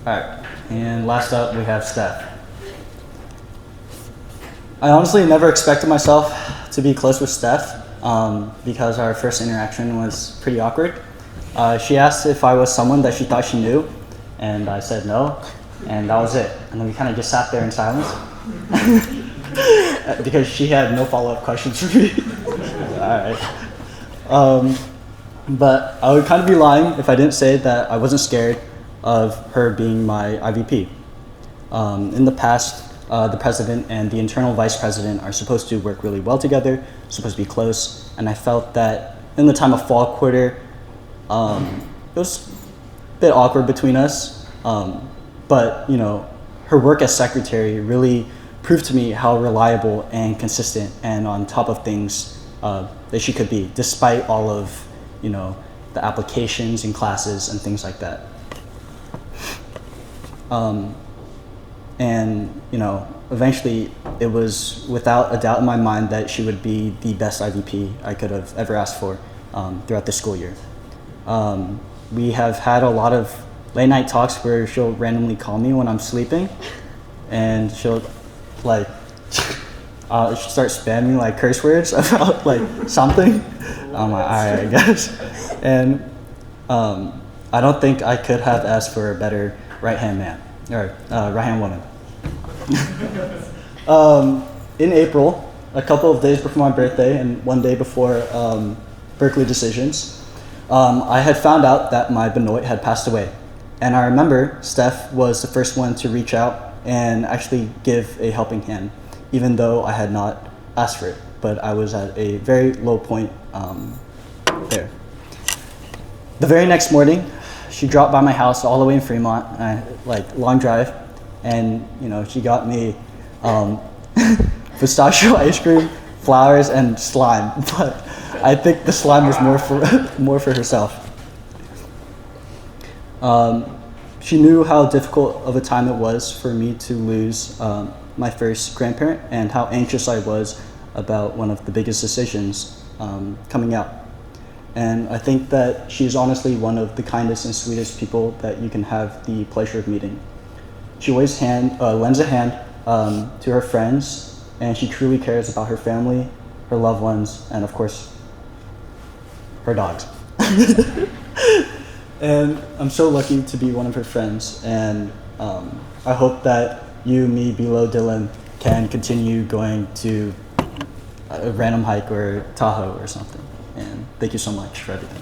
Speaker 1: Alright, and last up we have Steph. I honestly never expected myself to be close with Steph because our first interaction was pretty awkward. She asked if I was someone that she thought she knew, and I said no, and that was it. And then we kind of just sat there in silence because she had no follow-up questions for me. Alright. But I would kind of be lying if I didn't say that I wasn't scared of her being my IVP. In the past, the president and the internal vice president are supposed to work really well together, supposed to be close, and I felt that in the time of fall quarter, it was a bit awkward between us, but you know, her work as secretary really proved to me how reliable and consistent and on top of things that she could be, despite all of, you know, the applications and classes and things like that. And you know, eventually it was without a doubt in my mind that she would be the best IVP I could have ever asked for throughout the school year. We have had a lot of late night talks where she'll randomly call me when I'm sleeping, and she'll like she'll start spamming like curse words about like something. I'm like, alright, I guess. And I don't think I could have asked for a better right-hand man, or right-hand woman. In April, a couple of days before my birthday and one day before Berkeley decisions, I had found out that my Benoit had passed away. And I remember Steph was the first one to reach out and actually give a helping hand, even though I had not asked for it. But I was at a very low point there. The very next morning, she dropped by my house all the way in Fremont, like long drive, and you know, she got me pistachio ice cream, flowers, and slime. But I think the slime was more for herself. She knew how difficult of a time it was for me to lose my first grandparent and how anxious I was about one of the biggest decisions coming out. And I think that she's honestly one of the kindest and sweetest people that you can have the pleasure of meeting. She always lends a hand to her friends, and she truly cares about her family, her loved ones, and of course, her dogs. And I'm so lucky to be one of her friends, and I hope that you, me, below Dylan, can continue going to a random hike or Tahoe or something. And thank you so much for everything.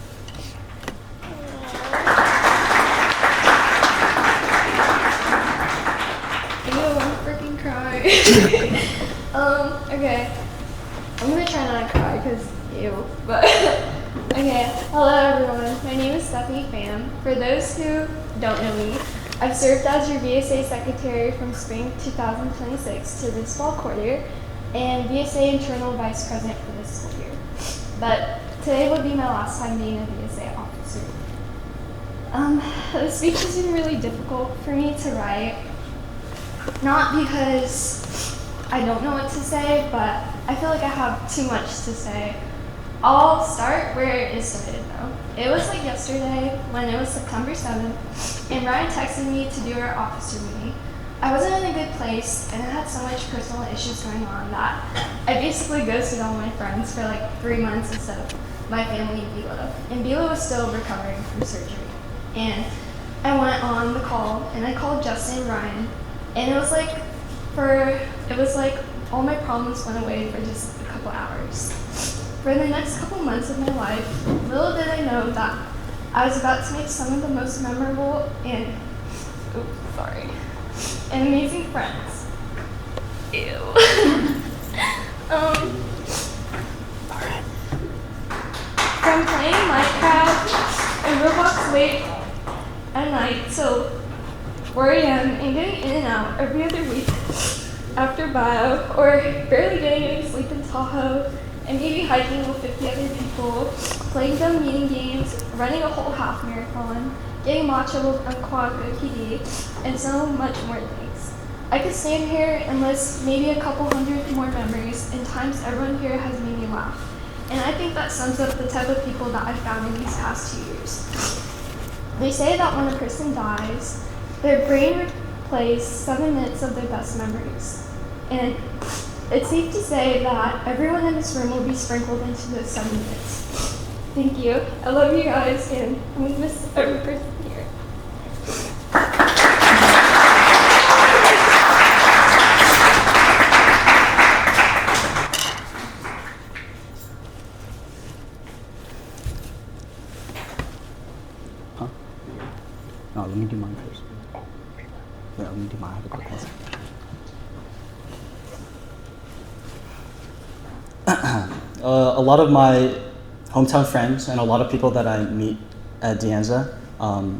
Speaker 2: Ew, I'm freaking crying. Okay. I'm gonna try not to cry because ew, but okay. Hello everyone, my name is Stephanie Pham. For those who don't know me, I've served as your VSA secretary from spring 2026 to this fall quarter, and VSA internal vice president for this school year. But today would be my last time being a VSA officer. The speech has been really difficult for me to write. Not because I don't know what to say, but I feel like I have too much to say. I'll start where it started though. It was like yesterday when it was September 7th, and Ryan texted me to do our officer meeting. I wasn't in a good place, and I had so much personal issues going on that I basically ghosted all my friends for like 3 months instead of my family in Bila. And Bila was still recovering from surgery. And I went on the call, and I called Justin and Ryan, and it was like all my problems went away for just a couple hours. For the next couple months of my life, little did I know that I was about to make some of the most memorable and amazing friends. Ew. From playing Minecraft and Roblox late at night till 4 a.m. and getting in and out every other week after bio, or barely getting any sleep in Tahoe, and maybe hiking with 50 other people, playing dumb meeting games, running a whole half marathon, getting matcha with Quad PD, and so much more things. I could stand here and list maybe a couple hundred more memories and times everyone here has made me laugh. And I think that sums up the type of people that I've found in these past 2 years. They say that when a person dies, their brain replays 7 minutes of their best memories. And it's safe to say that everyone in this room will be sprinkled into those 7 minutes. Thank you. I love you guys, and I'm going to miss every person here.
Speaker 1: Huh? No, let me do mine first. Yeah, let me do mine. I have a quick question. A lot of my hometown friends and a lot of people that I meet at De Anza,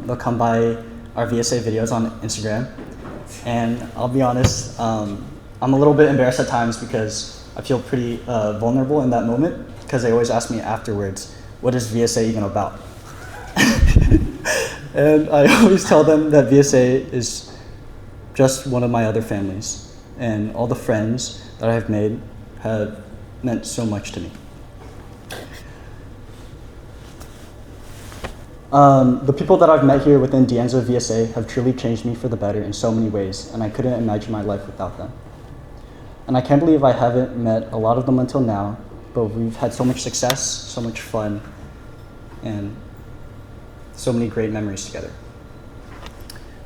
Speaker 1: they'll come by our VSA videos on Instagram. And I'll be honest, I'm a little bit embarrassed at times because I feel pretty vulnerable in that moment, because they always ask me afterwards, what is VSA even about? And I always tell them that VSA is just one of my other families, and all the friends that I've made have meant so much to me. The people that I've met here within De Anza VSA have truly changed me for the better in so many ways, and I couldn't imagine my life without them. And I can't believe I haven't met a lot of them until now, but we've had so much success, so much fun, and so many great memories together.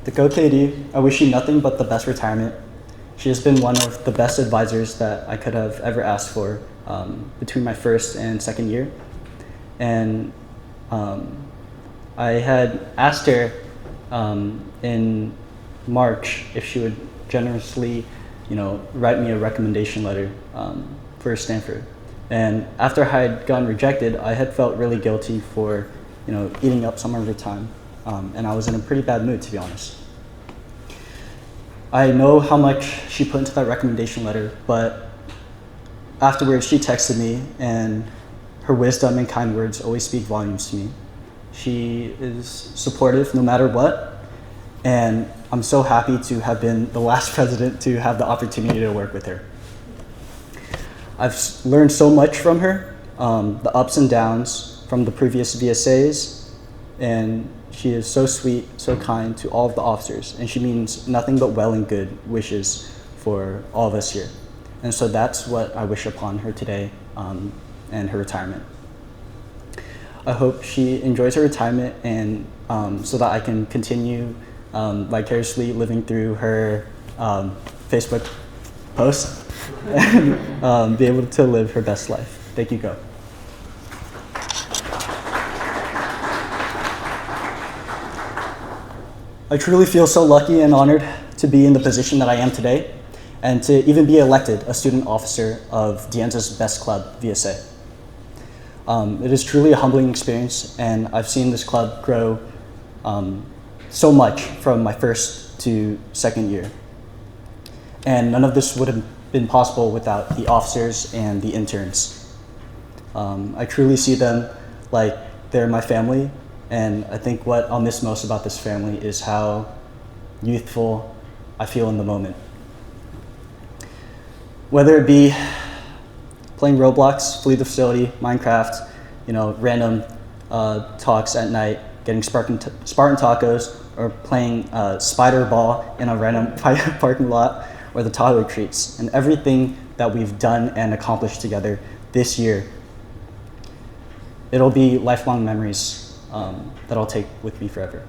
Speaker 1: To Go KD, I wish you nothing but the best retirement. She has been one of the best advisors that I could have ever asked for between my first and second year. And I had asked her in March if she would generously, write me a recommendation letter for Stanford. And after I had gotten rejected, I had felt really guilty for, eating up some of her time. And I was in a pretty bad mood, to be honest. I know how much she put into that recommendation letter, but afterwards she texted me, and her wisdom and kind words always speak volumes to me. She is supportive no matter what, and I'm so happy to have been the last president to have the opportunity to work with her. I've learned so much from her, the ups and downs from the previous VSAs, and she is so sweet, so kind to all of the officers, and she means nothing but well and good wishes for all of us here. And so that's what I wish upon her today and her retirement. I hope she enjoys her retirement, and so that I can continue vicariously living through her Facebook posts and be able to live her best life. Thank you, Go. I truly feel so lucky and honored to be in the position that I am today, and to even be elected a student officer of De Anza's best club, VSA. It is truly a humbling experience, and I've seen this club grow so much from my first to second year. And none of this would have been possible without the officers and the interns. I truly see them like they're my family, and I think what I'll miss most about this family is how youthful I feel in the moment. Whether it be playing Roblox, flee the facility, Minecraft, random talks at night, getting Spartan tacos, or playing spider ball in a random parking lot, or the Tahoe retreats, and everything that we've done and accomplished together this year. It'll be lifelong memories that I'll take with me forever.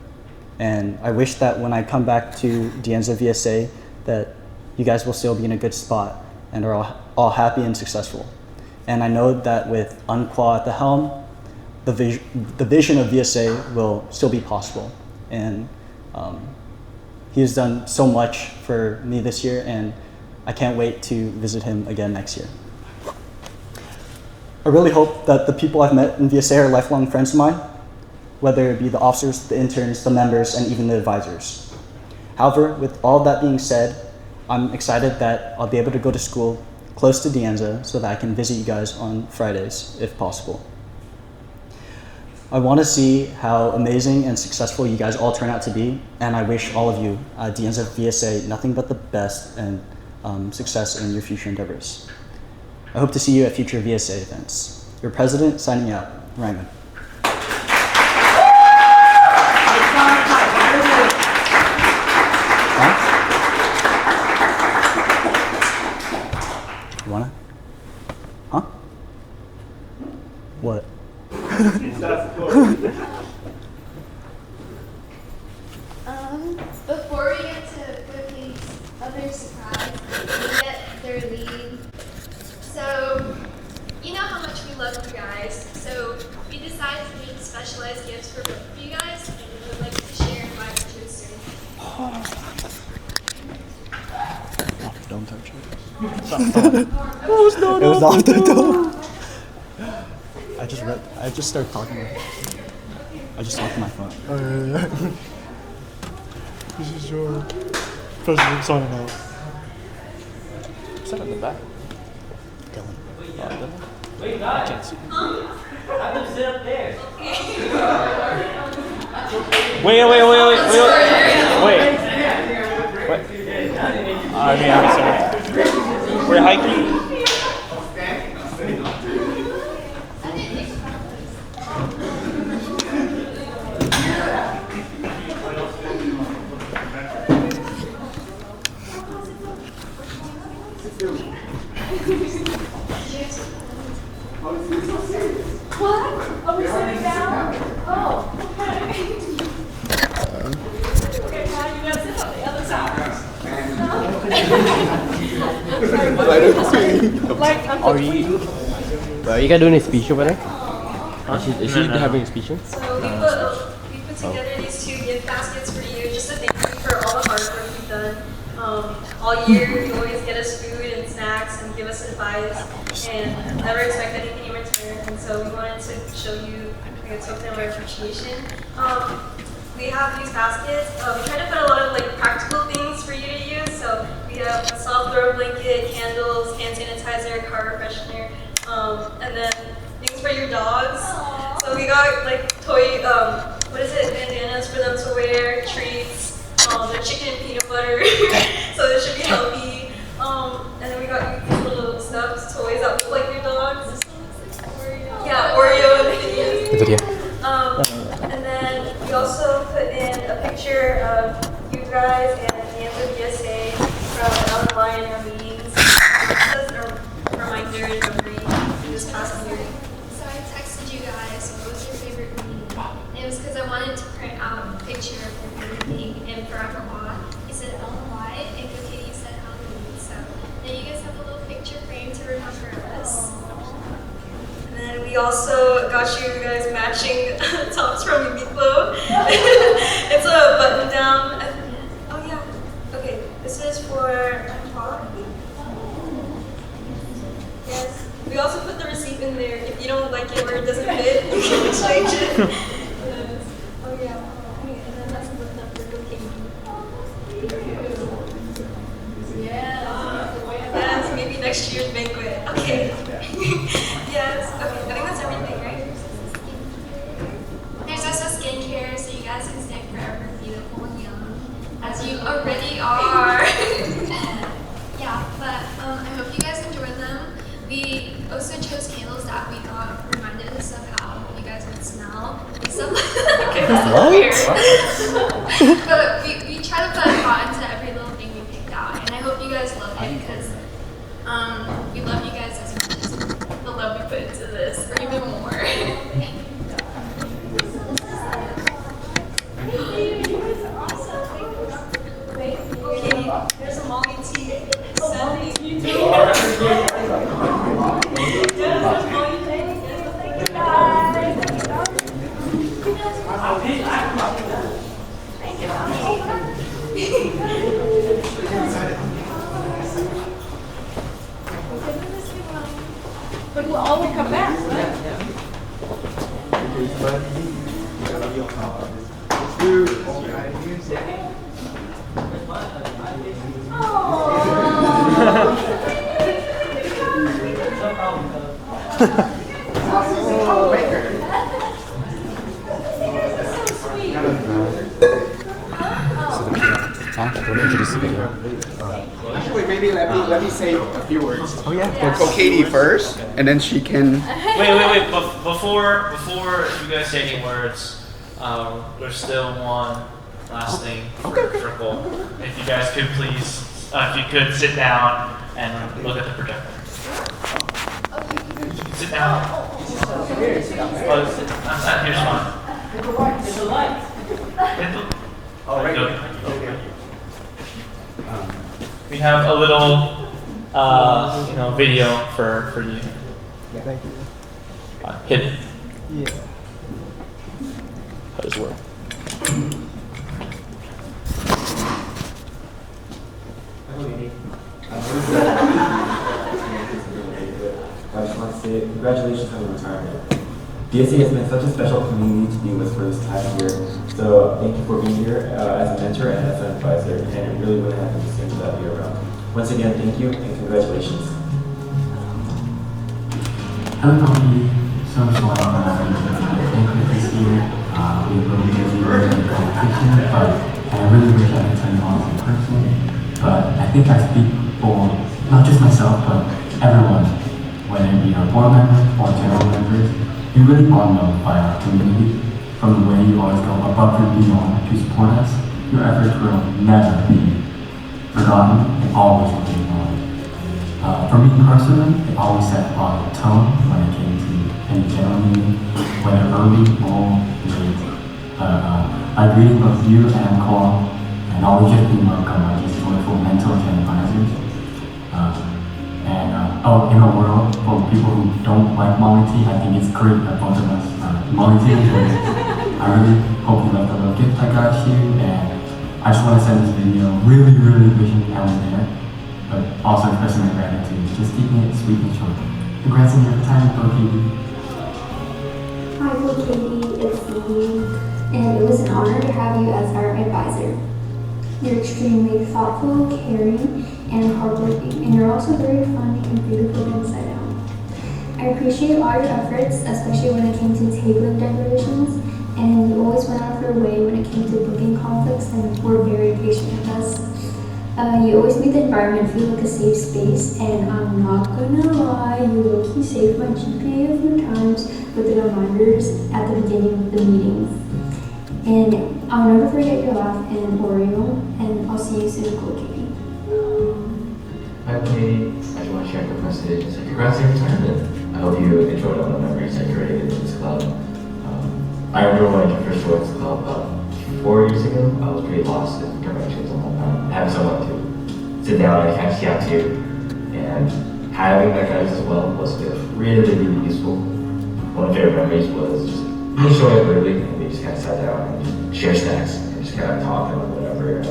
Speaker 1: And I wish that when I come back to Anza VSA that you guys will still be in a good spot and are all happy and successful. And I know that with Unqua at the helm, the vision of VSA will still be possible. And he has done so much for me this year, and I can't wait to visit him again next year. I really hope that the people I've met in VSA are lifelong friends of mine, whether it be the officers, the interns, the members, and even the advisors. However, with all that being said, I'm excited that I'll be able to go to school close to Anza so that I can visit you guys on Fridays, if possible. I want to see how amazing and successful you guys all turn out to be, and I wish all of you at Anza VSA nothing but the best and success in your future endeavors. I hope to see you at future VSA events. Your president signing out, Ryman. You wanna? Huh? What?
Speaker 2: Before we get to Whippy's other surprise, we get their lead. So, you know how much we love you guys, so we decided to make specialized gifts for both of you guys, and we would like to share 5 pictures.
Speaker 1: Don't touch it. It was off the dome. I just started talking. I just talked to my phone.
Speaker 4: This is your president signing out. Is that in the back?
Speaker 1: Dylan.
Speaker 4: I can't see.
Speaker 11: I can sit up there.
Speaker 4: Wait. I mean, I'm sorry. We're hiking.
Speaker 5: What? Are we sitting down? Oh, okay. Okay, now you gotta sit on the other side.
Speaker 6: Are you guys doing a speech over there? Is she having a speech?
Speaker 2: So we put together these 2 gift baskets for you, just to thank you for all the hard work you've done. All year, you always get us food and snacks and give us advice, and never expect anything in return. And so we wanted to show you a token of our appreciation. We have these baskets. We try to put a lot of practical things for you to use. So we have a soft throw blanket, candles, hand sanitizer, car refreshener, and then things for your dogs. Aww. So we got toy, bandanas for them to wear, treats, their chicken and peanut butter, so they should be healthy. And then we got these little stuffed toys that look like your dogs. Oreo. Yeah, Oreo and Minnie. And then we also put in a picture of you guys and Anza VSA from our line in our meetings. Just as a reminder and memory in this past year. So I texted you guys, what was your favorite meeting? And it was because I wanted to print out a picture of your favorite meeting, and for Aqua, he said LY, and Cookie said Halloween. So then you guys have a little picture frame to remember us. And then we also got you guys matching tops from Uniqlo. It's a button down. Oh yeah. Okay, this is for Aqua. Yes. We also put the receipt in there. If you don't like it or it doesn't fit, you can exchange it. Yes. Oh yeah. Okay, and then that's the button for Cookie. Yes, maybe next year's banquet. Okay. Yes. Okay, I think that's everything, right? There's also skincare, so you guys can stay forever beautiful and young, as you already are. Yeah, but I hope you guys enjoyed them. We also But we try to put thought into every little thing we picked out, and I hope you guys love it because we love you guys as much as the love we put into this, or even more.
Speaker 5: There's a Molly tea. But we'll all come back, right?
Speaker 6: Actually, maybe let me say a few words.
Speaker 1: Oh yeah.
Speaker 6: Go Katie first, and then she can.
Speaker 3: Wait. Before you guys say any words, there's still one last thing for Cole. If you guys could please, if you could sit down and look at the projector. Sit down. Here's fine.
Speaker 5: It's a light.
Speaker 3: We have a little, video for you.
Speaker 1: Yeah, thank you.
Speaker 3: Hit it.
Speaker 1: Yeah.
Speaker 3: How does it work?
Speaker 12: I just want to say congratulations on your retirement. VSA has been such a special community to be with for this time year. So thank you for being here as a mentor and as an advisor. And it really wouldn't happen the same without you around. Once again, thank you and congratulations.
Speaker 13: Hello, company. So much going on this year. We will be busy with the competition, but I really wish I could tell you all in person. But I think I speak for not just myself, but everyone, whether it be our board members or general members. You really are known by our community. From the way you always go above and beyond to support us, your efforts will never be forgotten and always will be acknowledged. For me personally, it always set a positive tone when it came to any general meeting, whether early or late. I greet both you and Cole, and always just being welcome by just joyful mentors and advisors. In a world full of people who don't like Molly tea, I think it's great that both of us are Molly tea enjoyers. I really hope you like the little gift I got you, and I just want to send this video really wishing I was there, but also expressing my gratitude, just keeping it sweet and short. Congrats on your retirement, Go Katie.
Speaker 14: Hi, Go Katie, it's me, and it was an honor to have you as our advisor. You're extremely thoughtful, caring, and hardworking, and you're also very funny and beautiful inside out. I appreciate all your efforts, especially when it came to tabling decorations, and you always went out of your way when it came to booking conflicts and were very patient with us. You always made the environment feel like a safe space, and I'm not gonna lie, you low-key saved my GPA a few times with the reminders at the beginning of the meetings. And I'll never forget your laugh and Oreo, and I'll see you soon, Go Katie.
Speaker 12: Hi, Katie. I just want to share a quick message. So congrats on your retirement. I hope you enjoyed all the memories that you created in this club. I remember when I first joined this club about 4 years ago. I was pretty lost in directions all the time. Having someone to sit down and catch you up to, and having that guidance as well was really useful. One of my favorite memories was just showing up early, and we just kind of sat down and shared snacks and just kind of talk about whatever.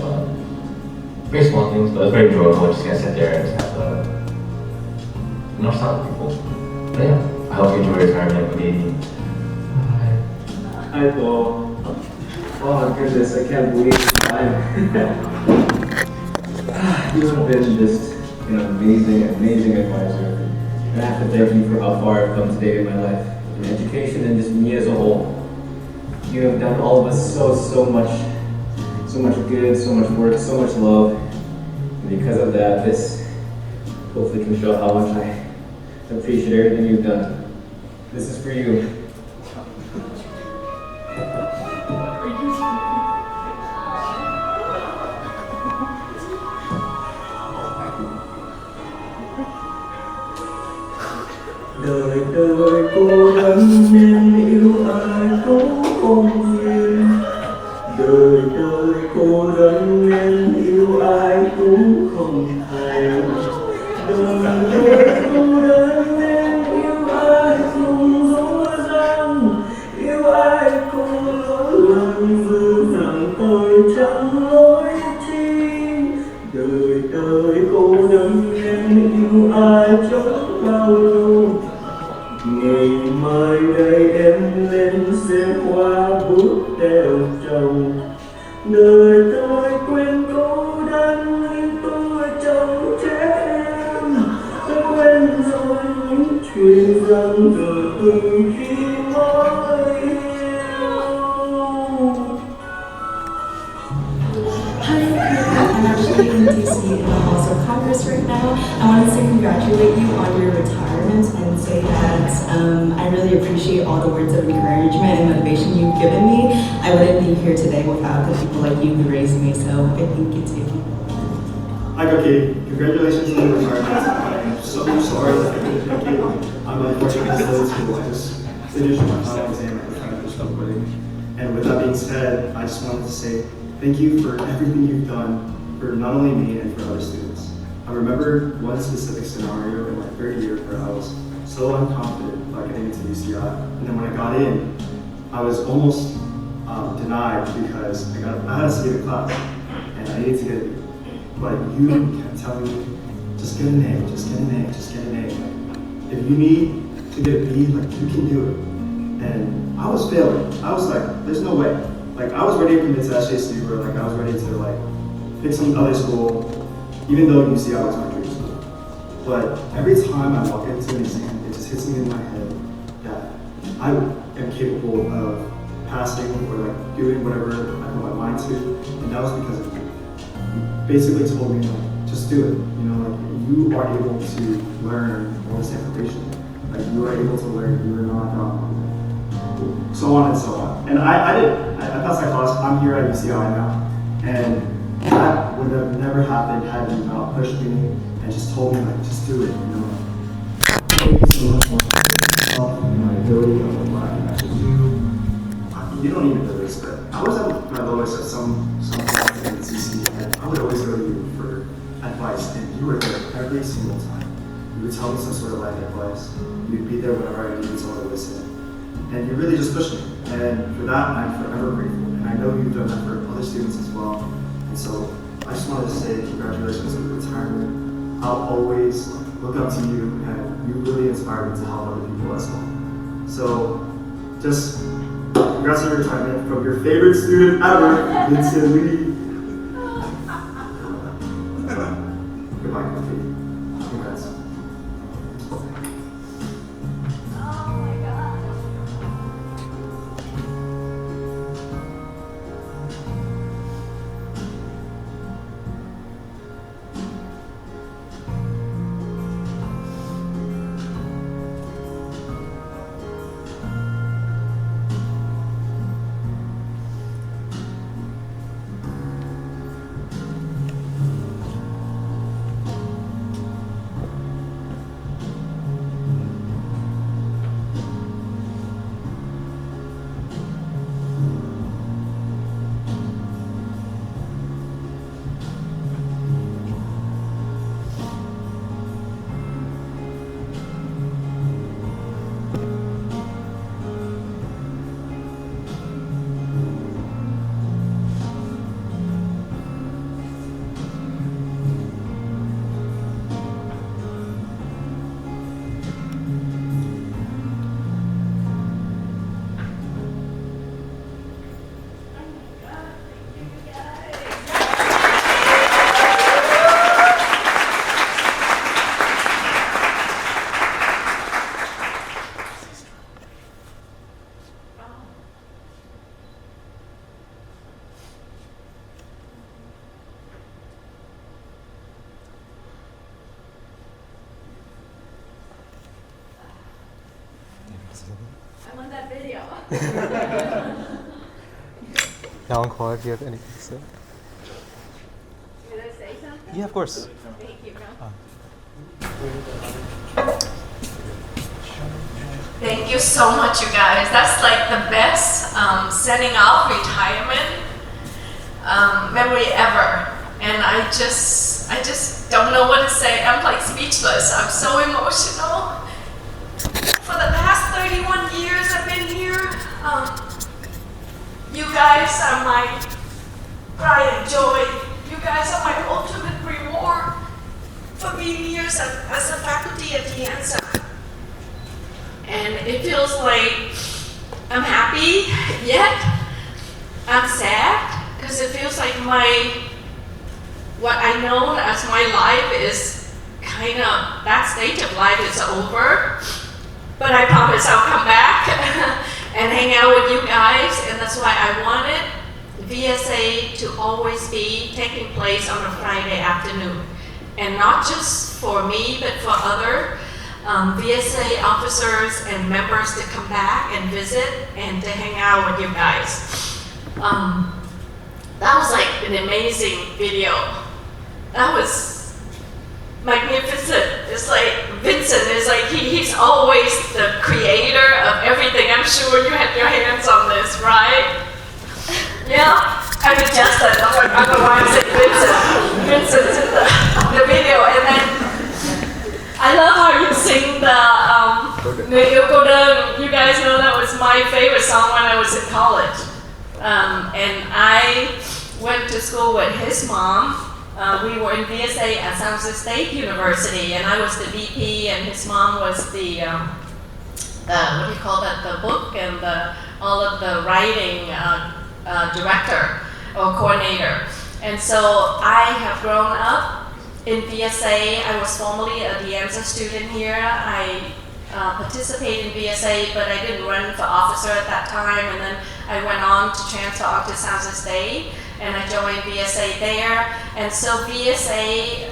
Speaker 12: Very small things, but it was very enjoyable. Just kind of sit there and just have talk with people. But yeah, I hope you enjoy your retirement, Katie.
Speaker 15: Hi, Paul. Oh my goodness, I can't believe it's time. You have been just an amazing advisor. And I have to thank you for how far I've come today in my life, in education and just me as a whole. You have done all of us so much good, so much work, so much love. And because of that, this hopefully can show how much I appreciate everything you've done. This is for you. đời đời cô đơn nên yêu ai cũng không yên, đời đời cô đơn nên yêu ai cũng không thành, đời đời cô đơn nên yêu ai không dỗ dành, yêu ai không lỗi lầm dù rằng tôi chẳng lỗi chi, đời đời cô đơn nên yêu ai chẳng bao lâu, ngày mai đây em lên xe qua bước đèo trồng, đời tôi quên cô đơn nhưng tôi chẳng chết em, tôi quên rồi những chuyện rằng giờ từ khi mới yêu.
Speaker 16: Hi, I'm actually in DC in the Halls of Congress right now. I wanted to congratulate you on your retirement and say that I really appreciate all the words of encouragement and motivation you've given me. I wouldn't be here today without the people like you who raised me, so I thank you too.
Speaker 17: Hi, Cookie. Congratulations on your retirement. I'm so sorry that I couldn't make it. I'm unfortunately still in school. I just finished my final exam at the time of this recording. And with that being said, I just wanted to say thank you for everything you've done for not only me and for other students. I remember one specific scenario in my third year where I was so unconfident about getting into UCI, and then when I got in, I was almost denied because I had a C in class, and I needed to get a B. But you kept telling me, just get an A, just get an A, just get an A. Like, if you need to get a B, like you can do it. And I was failing. I was like, there's no way. Like I was ready to commit to SJC, or like I was ready to like pick some other school, even though UCI was my dream school. But every time I walk into an exam, it just hits me in my head that I am capable of passing or like doing whatever I put my mind to, and that was because of you. You basically told me like, just do it. You know, like you are able to learn all this information. Like you are able to learn. You are not so on and so on. And I did. I passed that class. I'm here at UCI now, and that would have never happened had you not pushed me and just told me like, just do it. You know. Thank you so much for myself and my ability of what I can actually do. You don't even know this, but I was at my lowest at some point in CC, and I would always go to you for advice, and you were there every single time. You would tell me some sort of life advice. You'd be there whenever I needed someone to listen. And you really just pushed me. And for that, I'm forever grateful. And I know you've done that for other students as well. And so I just wanted to say congratulations on your retirement. I'll always look up to you, and you really inspire me to help other people as well. So just congrats on your retirement from your favorite student ever, Vincent Lee. Goodbye, Cookie. Congrats.
Speaker 5: I'm on that video.
Speaker 8: Now, Encore, if you have anything to say.
Speaker 5: Did I say something?
Speaker 8: Yeah, of course.
Speaker 5: Thank you, bro.
Speaker 18: Thank you so much, you guys. That's like the best sending off retirement memory ever. And I just don't know what to say. I'm like speechless. I'm so emotional. For the past 31 years I've been here, you guys are my pride and joy. You guys are my ultimate reward for being here as a faculty at the Anza. And it feels like I'm happy, yet I'm sad, because it feels like what I know as my life is kind of, that stage of life is over. But I promise I'll come back and hang out with you guys, and that's why I wanted VSA to always be taking place on a Friday afternoon. And not just for me, but for other VSA officers and members to come back and visit and to hang out with you guys. That was like an amazing video. That was magnificent. It's like Vincent is like, he's always the creator of everything. I'm sure you had your hands on this, right? Yeah? I mean, Justin, I don't know why I said Vincent. Vincent's in the video. And then I love how you sing the Yêu Cô Đơn. You guys know that was my favorite song when I was in college. And I went to school with his mom. We were in VSA at Anza State University, and I was the VP, and his mom was the what do you call that? The book and all of the writing director or coordinator. And so I have grown up in VSA. I was formerly a Anza student here. I participated in VSA, but I didn't run for officer at that time. And then I went on to transfer on to Anza State, and I joined VSA there. And so VSA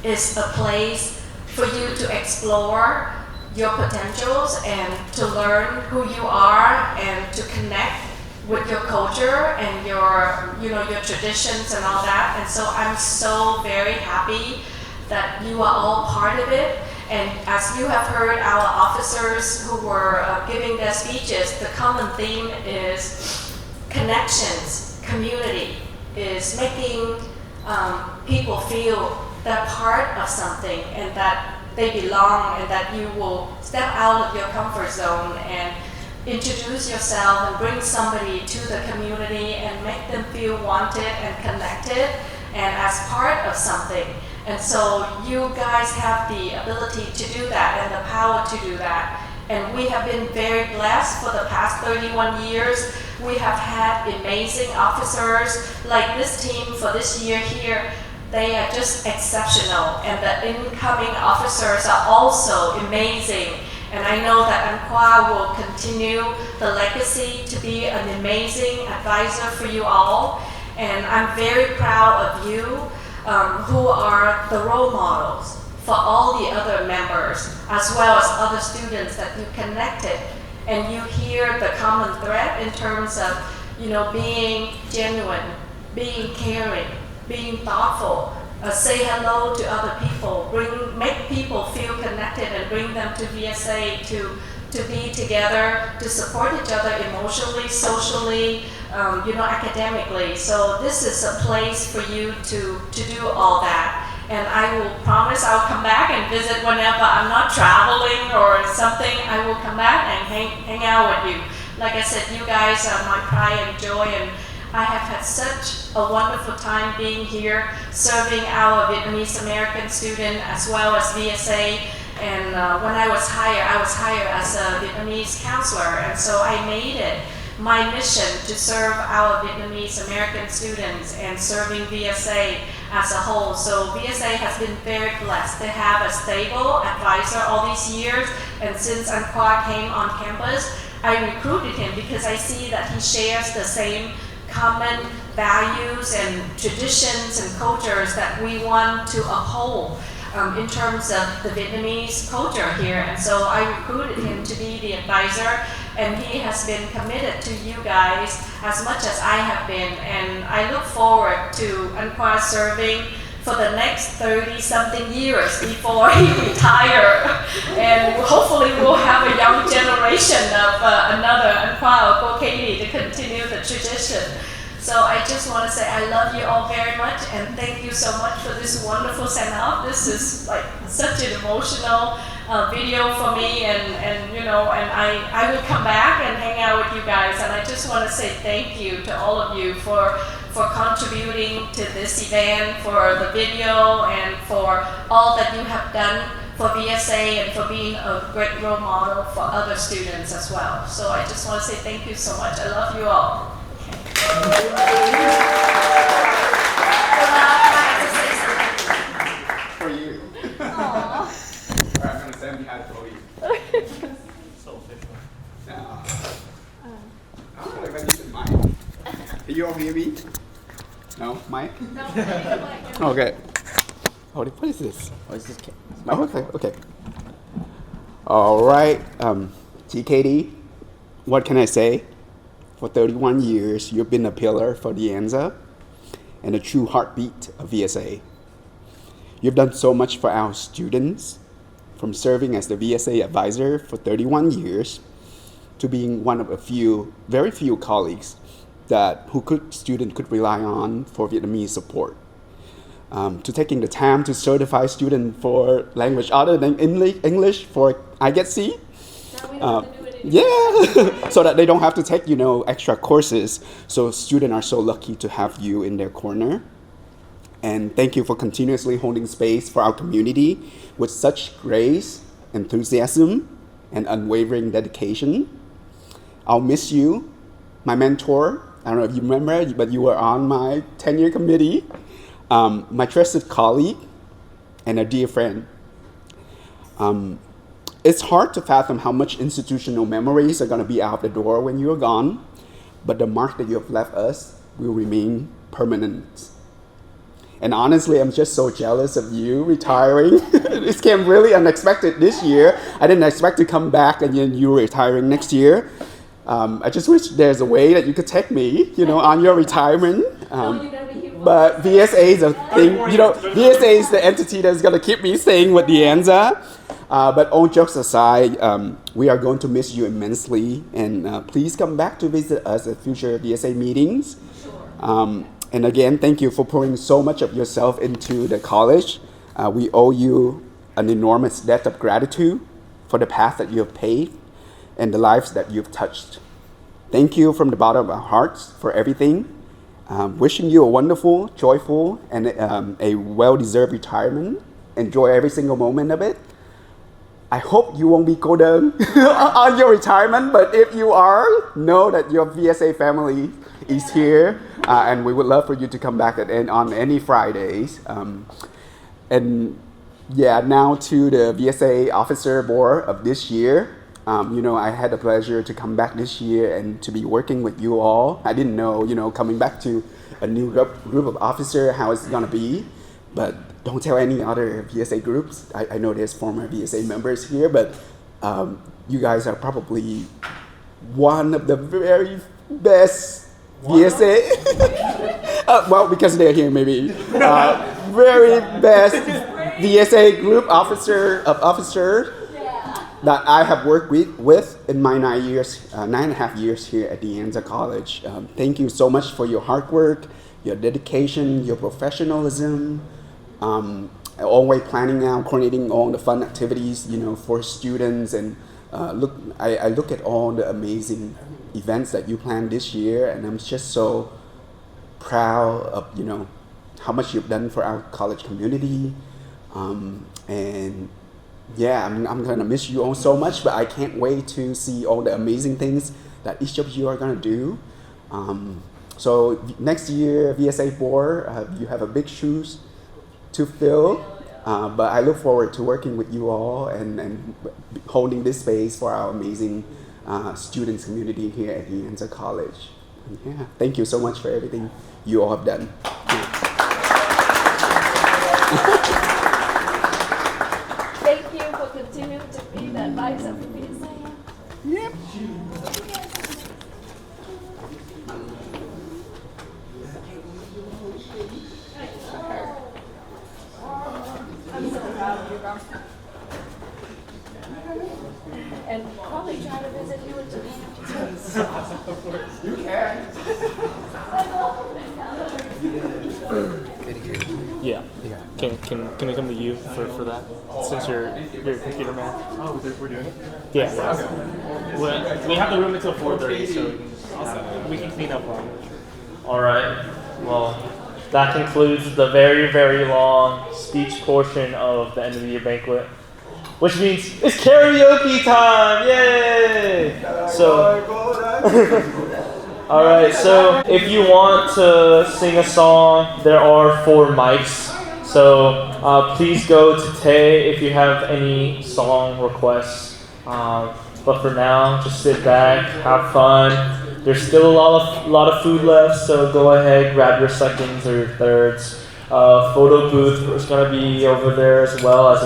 Speaker 18: is a place for you to explore your potentials and to learn who you are and to connect with your culture and your traditions and all that. And so I'm so very happy that you are all part of it. And as you have heard our officers who were giving their speeches, the common theme is connections, community, is making people feel they're part of something and that they belong, and that you will step out of your comfort zone and introduce yourself and bring somebody to the community and make them feel wanted and connected and as part of something. And so you guys have the ability to do that and the power to do that. And we have been very blessed for the past 31 years. We have had amazing officers like this team for this year here. They are just exceptional, and the incoming officers are also amazing. And I know that Anqua will continue the legacy to be an amazing advisor for you all. And I'm very proud of you who are the role models for all the other members, as well as other students that you connected. And you hear the common thread in terms of, being genuine, being caring, being thoughtful, say hello to other people, make people feel connected and bring them to VSA to be together, to support each other emotionally, socially, academically. So this is a place for you to do all that. And I will promise I'll come back and visit whenever I'm not traveling or something. I will come back and hang out with you. Like I said, you guys are my pride and joy, and I have had such a wonderful time being here, serving our Vietnamese American student as well as VSA. And when I was hired as a Vietnamese counselor, and so I made it my mission to serve our Vietnamese American students and serving VSA as a whole. So VSA has been very blessed to have a stable advisor all these years. And since Anqua came on campus, I recruited him because I see that he shares the same common values and traditions and cultures that we want to uphold in terms of the Vietnamese culture here. And so I recruited him to be the advisor, and he has been committed to you guys as much as I have been. And I look forward to Anqua serving for the next 30-something years before he retires. And hopefully we'll have a young generation of another. I'm proud for Katie to continue the tradition. So I just want to say I love you all very much and thank you so much for this wonderful send-off. This is like such an emotional video for me, and you know, and I will come back and hang out with you guys, and I just want to say thank you to all of you for contributing to this event, for the video, and for all that you have done for VSA and for being a great role model for other students as well. So I just want to say thank you so much. I love you all.
Speaker 19: For you. Alright, I'm gonna stand behind Cody.
Speaker 3: So official.
Speaker 19: No. I don't know if I need the mic. Can you all hear me? No? Mic?
Speaker 18: No.
Speaker 19: Okay. Oh, what is this?
Speaker 6: Oh, is this
Speaker 19: Oh, okay. Alright, TKD, what can I say? For 31 years, you've been a pillar for the Anza and a true heartbeat of VSA. You've done so much for our students, from serving as the VSA advisor for 31 years to being one of very few colleagues that student could rely on for Vietnamese support. To taking the time to certify students for language other than English for I Get C. Yeah, so that they don't have to take, extra courses. So students are so lucky to have you in their corner. And thank you for continuously holding space for our community with such grace, enthusiasm, and unwavering dedication. I'll miss you, my mentor. I don't know if you remember, but you were on my tenure committee. My trusted colleague, and a dear friend. It's hard to fathom how much institutional memories are going to be out the door when you are gone, but the mark that you have left us will remain permanent. And honestly, I'm just so jealous of you retiring. This came really unexpected this year. I didn't expect to come back and then you retiring next year. I just wish there's a way that you could take me, on your retirement. But VSA is a thing, VSA is the entity that's going to keep me staying with the Anza. But all jokes aside, we are going to miss you immensely, and please come back to visit us at future VSA meetings. And again, thank you for pouring so much of yourself into the college. We owe you an enormous debt of gratitude for the path that you have paved and the lives that you've touched. Thank you from the bottom of our hearts for everything. Wishing you a wonderful, joyful, and a well-deserved retirement. Enjoy every single moment of it. I hope you won't be golden on your retirement, but if you are, know that your VSA family is here, and we would love for you to come back on any Fridays. And yeah, now to the VSA officer board of this year. I had the pleasure to come back this year and to be working with you all. I didn't know, coming back to a new group of officers, how it's gonna be, but don't tell any other VSA groups. I know there's former VSA members here, but you guys are probably one of the very best VSA. Well, because they're here, maybe. Very best VSA group officer that I have worked with in my 9.5 years here at the Anza College. Thank you so much for your hard work, your dedication, your professionalism, always planning out, coordinating all the fun activities, for students. And I look at all the amazing events that you planned this year, and I'm just so proud of, how much you've done for our college community. And yeah, I'm gonna miss you all so much, but I can't wait to see all the amazing things that each of you are gonna do. So next year, VSA board, you have a big shoes to fill, but I look forward to working with you all and holding this space for our amazing students community here at the Anza College. And yeah, thank you so much for everything you all have done.
Speaker 2: Thank you for continuing to be the advisor for VSA.
Speaker 19: Yep.
Speaker 5: And probably try to visit you in Japan.
Speaker 6: You can.
Speaker 3: Yeah. Can we come to you for that? Since you're a computer man.
Speaker 8: Oh, we're doing it?
Speaker 3: Yeah.
Speaker 8: Okay.
Speaker 3: We have the room until 4:30, so we can clean up on. All right. Well, that concludes the very, very long speech portion of the end of the year banquet, which means it's karaoke time! Yay! So, all right. So, if you want to sing a song, there are 4 mics. So, please go to Tay if you have any song requests. But for now, just sit back, have fun. There's still a lot of food left, so go ahead, grab your seconds or your thirds. Photo booth is gonna be over there as well as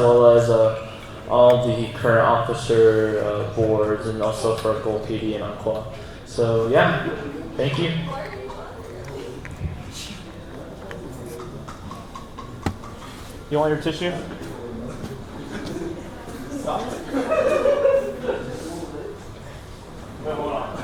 Speaker 3: all the current officer boards, and also for Gold PD and Aqua. So yeah, thank you. You want your tissue? Wait, hold on.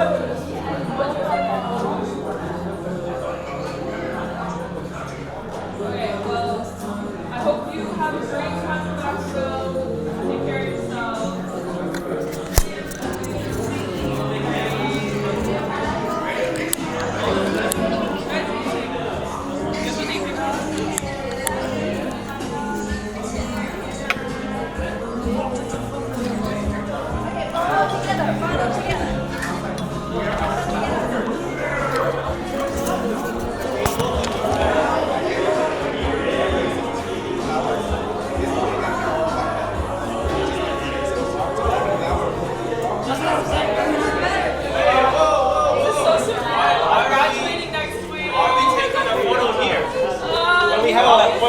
Speaker 5: Okay, well, I hope you have a great time in Knoxville. Take care of yourself.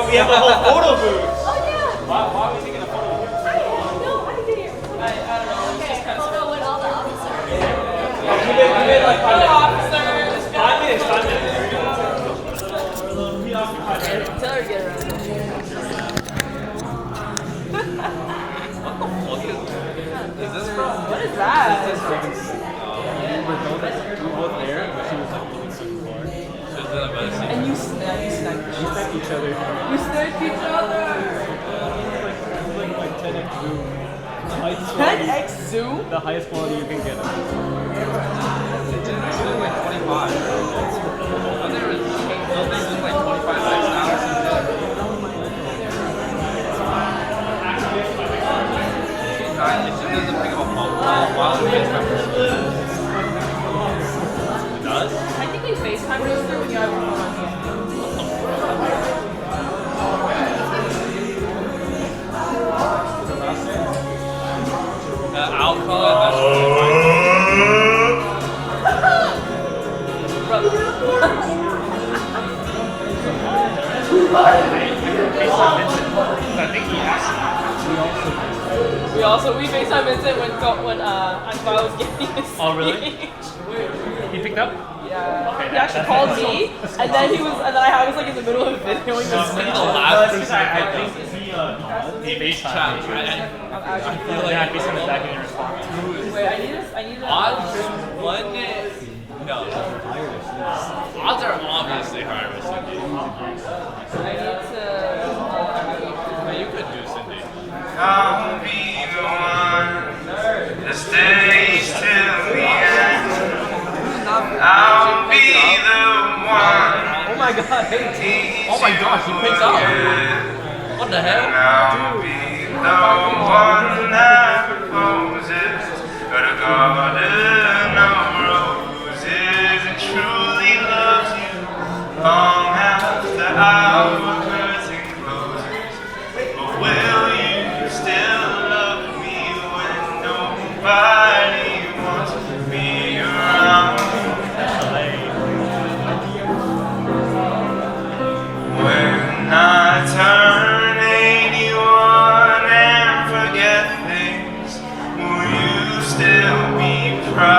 Speaker 7: We have a whole photo booth.
Speaker 5: Why are we taking a photo here? I don't know. I don't know. It's just kind of photo with all the officers.
Speaker 3: You made like 5
Speaker 5: officers.
Speaker 3: 5 minutes. 5 minutes.
Speaker 5: Tell her to get around.
Speaker 7: Is this from?
Speaker 5: What is that?
Speaker 3: We were both there, but she was like looking so far.
Speaker 5: And you sniped
Speaker 3: We sniped each other.
Speaker 5: You sniped each other.
Speaker 3: Like 10x zoom.
Speaker 5: 10x zoom?
Speaker 3: The highest quality you can get.
Speaker 7: Like 25. Don't they zoom like 25x now? It doesn't pick up a while it FaceTime. It does?
Speaker 5: Technically, FaceTime goes through when you have your phone on
Speaker 7: I'll call it.
Speaker 3: I think he asked.
Speaker 5: We FaceTime Vincent when Anza was getting his speech.
Speaker 3: Oh, really? He picked up?
Speaker 5: Yeah.
Speaker 3: Okay,
Speaker 5: He actually called me, and then I was like in the middle of videoing his speech.
Speaker 3: I think he FaceTimed me.
Speaker 5: I'm actually feeling
Speaker 3: Yeah, FaceTime is back in response.
Speaker 5: Wait, I need a
Speaker 7: Odds one no. Odds are obviously higher with Cindy.
Speaker 5: I need to.
Speaker 7: But you could do Cindy.
Speaker 20: I'll be the one that stays till the end. I'll be the one.
Speaker 7: Oh my god, hey. Oh my gosh, he picks up. What the hell?
Speaker 20: I'll be the one that proposes at a garden of roses and truly loves you long after our curtain closes. But will you still love me when nobody wants me around? When I turn 81 and forget things, will you still be proud?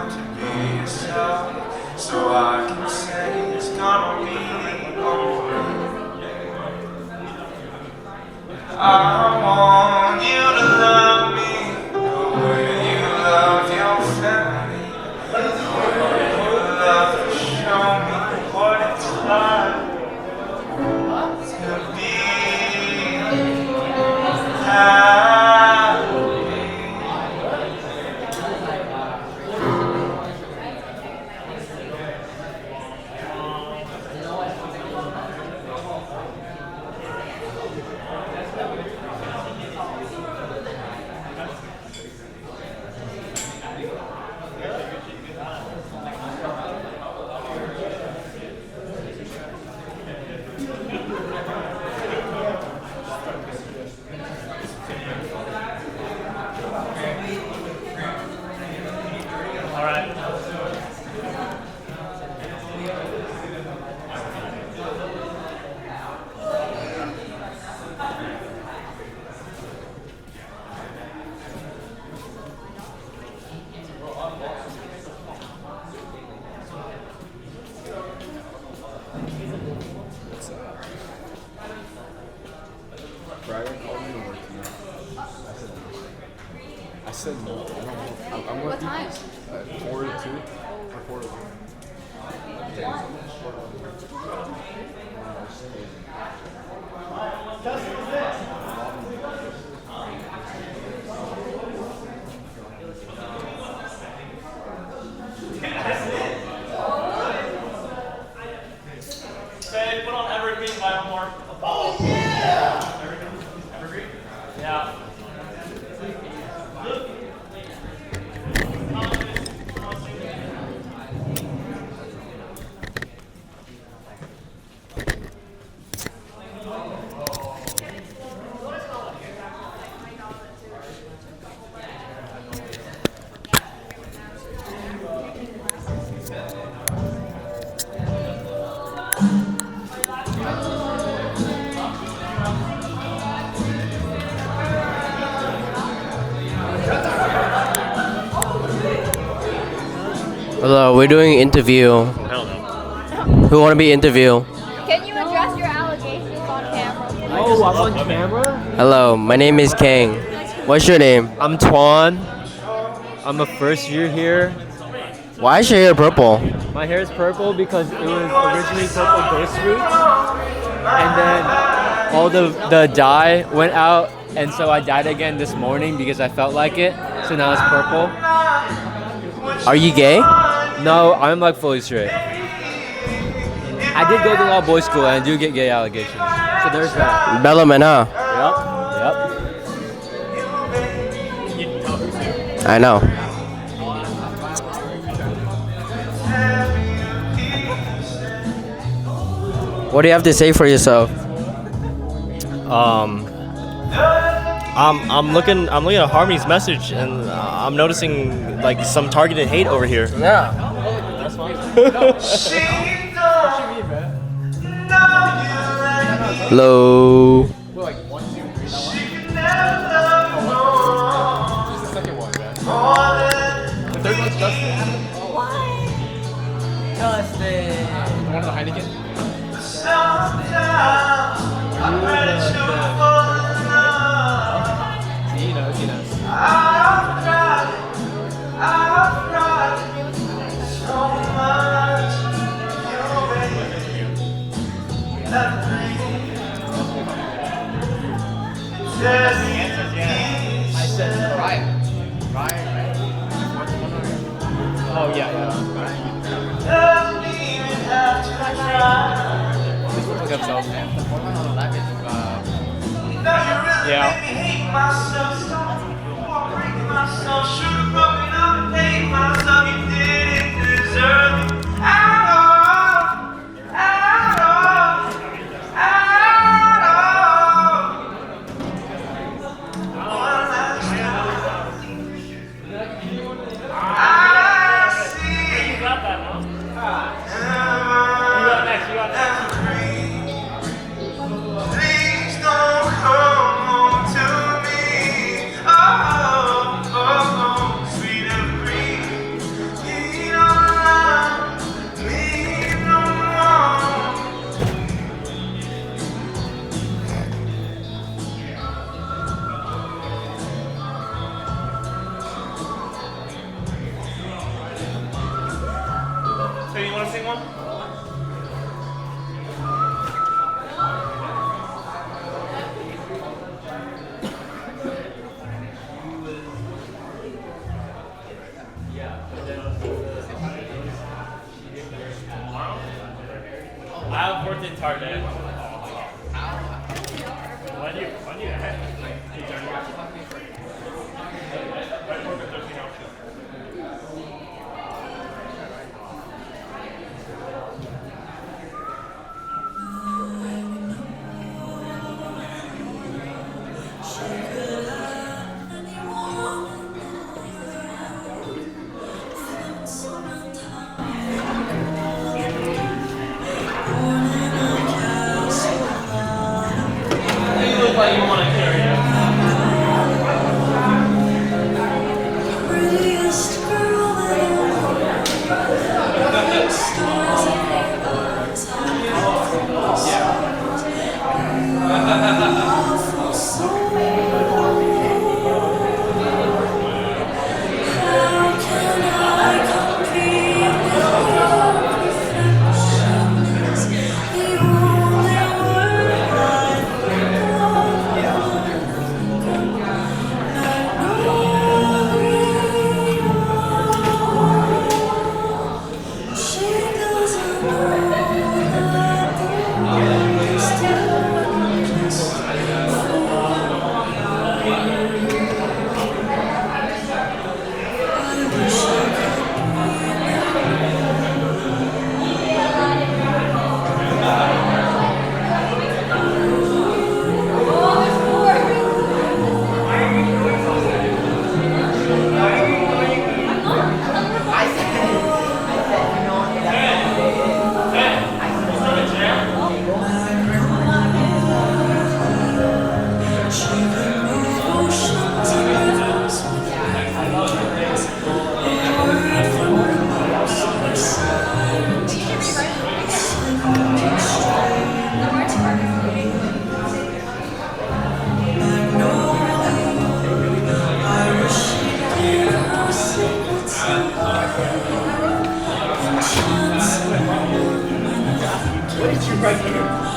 Speaker 20: time to be yourself, so I can say it's gonna be over. I want you to love me the way you love your family, the way you love to show me what it's like to be happy.
Speaker 6: Brian called me to work tonight. I said no. I don't know. I'm
Speaker 2: What time?
Speaker 6: 4 to 2 or 4 to 1.
Speaker 3: Okay, put on Evergreen by Omar. Oh, yeah! Evergreen? Yeah.
Speaker 21: Hello, we're doing an interview.
Speaker 4: Hell no.
Speaker 21: Who want to be interviewed?
Speaker 2: Can you address your allegations on camera?
Speaker 22: Oh, I'm on camera?
Speaker 21: Hello, my name is Kang. What's your name?
Speaker 22: I'm Twan. I'm a first year here.
Speaker 21: Why is your hair purple?
Speaker 22: My hair is purple because it was originally purple ghost roots. And then all the dye went out, and so I dyed again this morning because I felt like it. So now it's purple.
Speaker 21: Are you gay?
Speaker 22: No, I'm like fully straight. I did go to all boys school and I do get gay allegations. So there's that.
Speaker 21: Bellman, huh?
Speaker 22: Yep.
Speaker 21: I know. What do you have to say for yourself?
Speaker 4: I'm looking at Harmony's message, and I'm noticing like some targeted hate over here.
Speaker 21: Yeah.
Speaker 4: That's fine.
Speaker 21: Hello.
Speaker 6: We're like 1, 2, 3. This is the second one, man. The third one's Justin.
Speaker 21: Justin.
Speaker 6: One of the Heineken. He knows. I said Ryan, right? Oh, yeah. Just look up self. Yeah.
Speaker 20: Please don't come home to me. Oh, sweet evergreen.
Speaker 3: missing one? I've worked in Target. When you look like you want to carry it. What did you write here?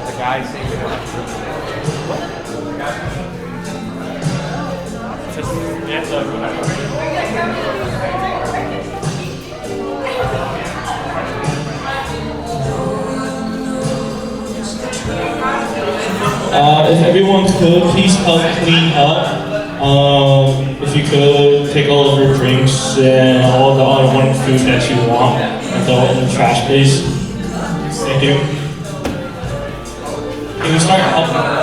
Speaker 4: The guy saying
Speaker 3: if everyone could, please help clean up. If you could, take all of your drinks and all the unwanted food that you want and throw it in the trash, please. Thank you. Can we start helping?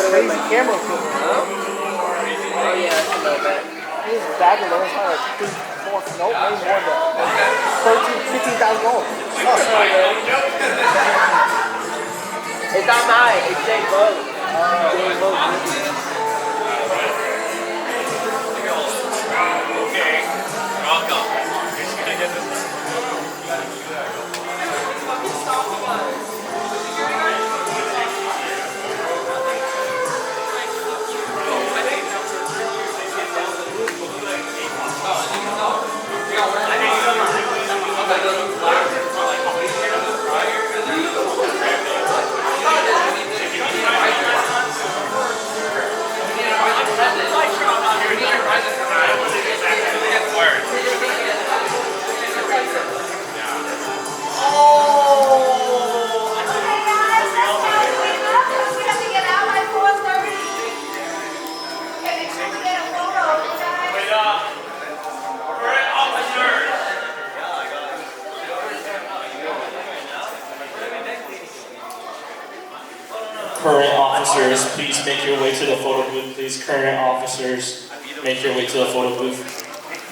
Speaker 9: Crazy camera equipment, huh? Oh yeah, that's a little bit. This bag alone is probably like no, way more than $15,000. Oh, sorry, man. It's not mine, it's Jay Boat. Jay Boat.
Speaker 7: Okay, welcome. Can I get this?
Speaker 3: Current officers, please make your way to the photo booth. Please, current officers, make your way to the photo booth.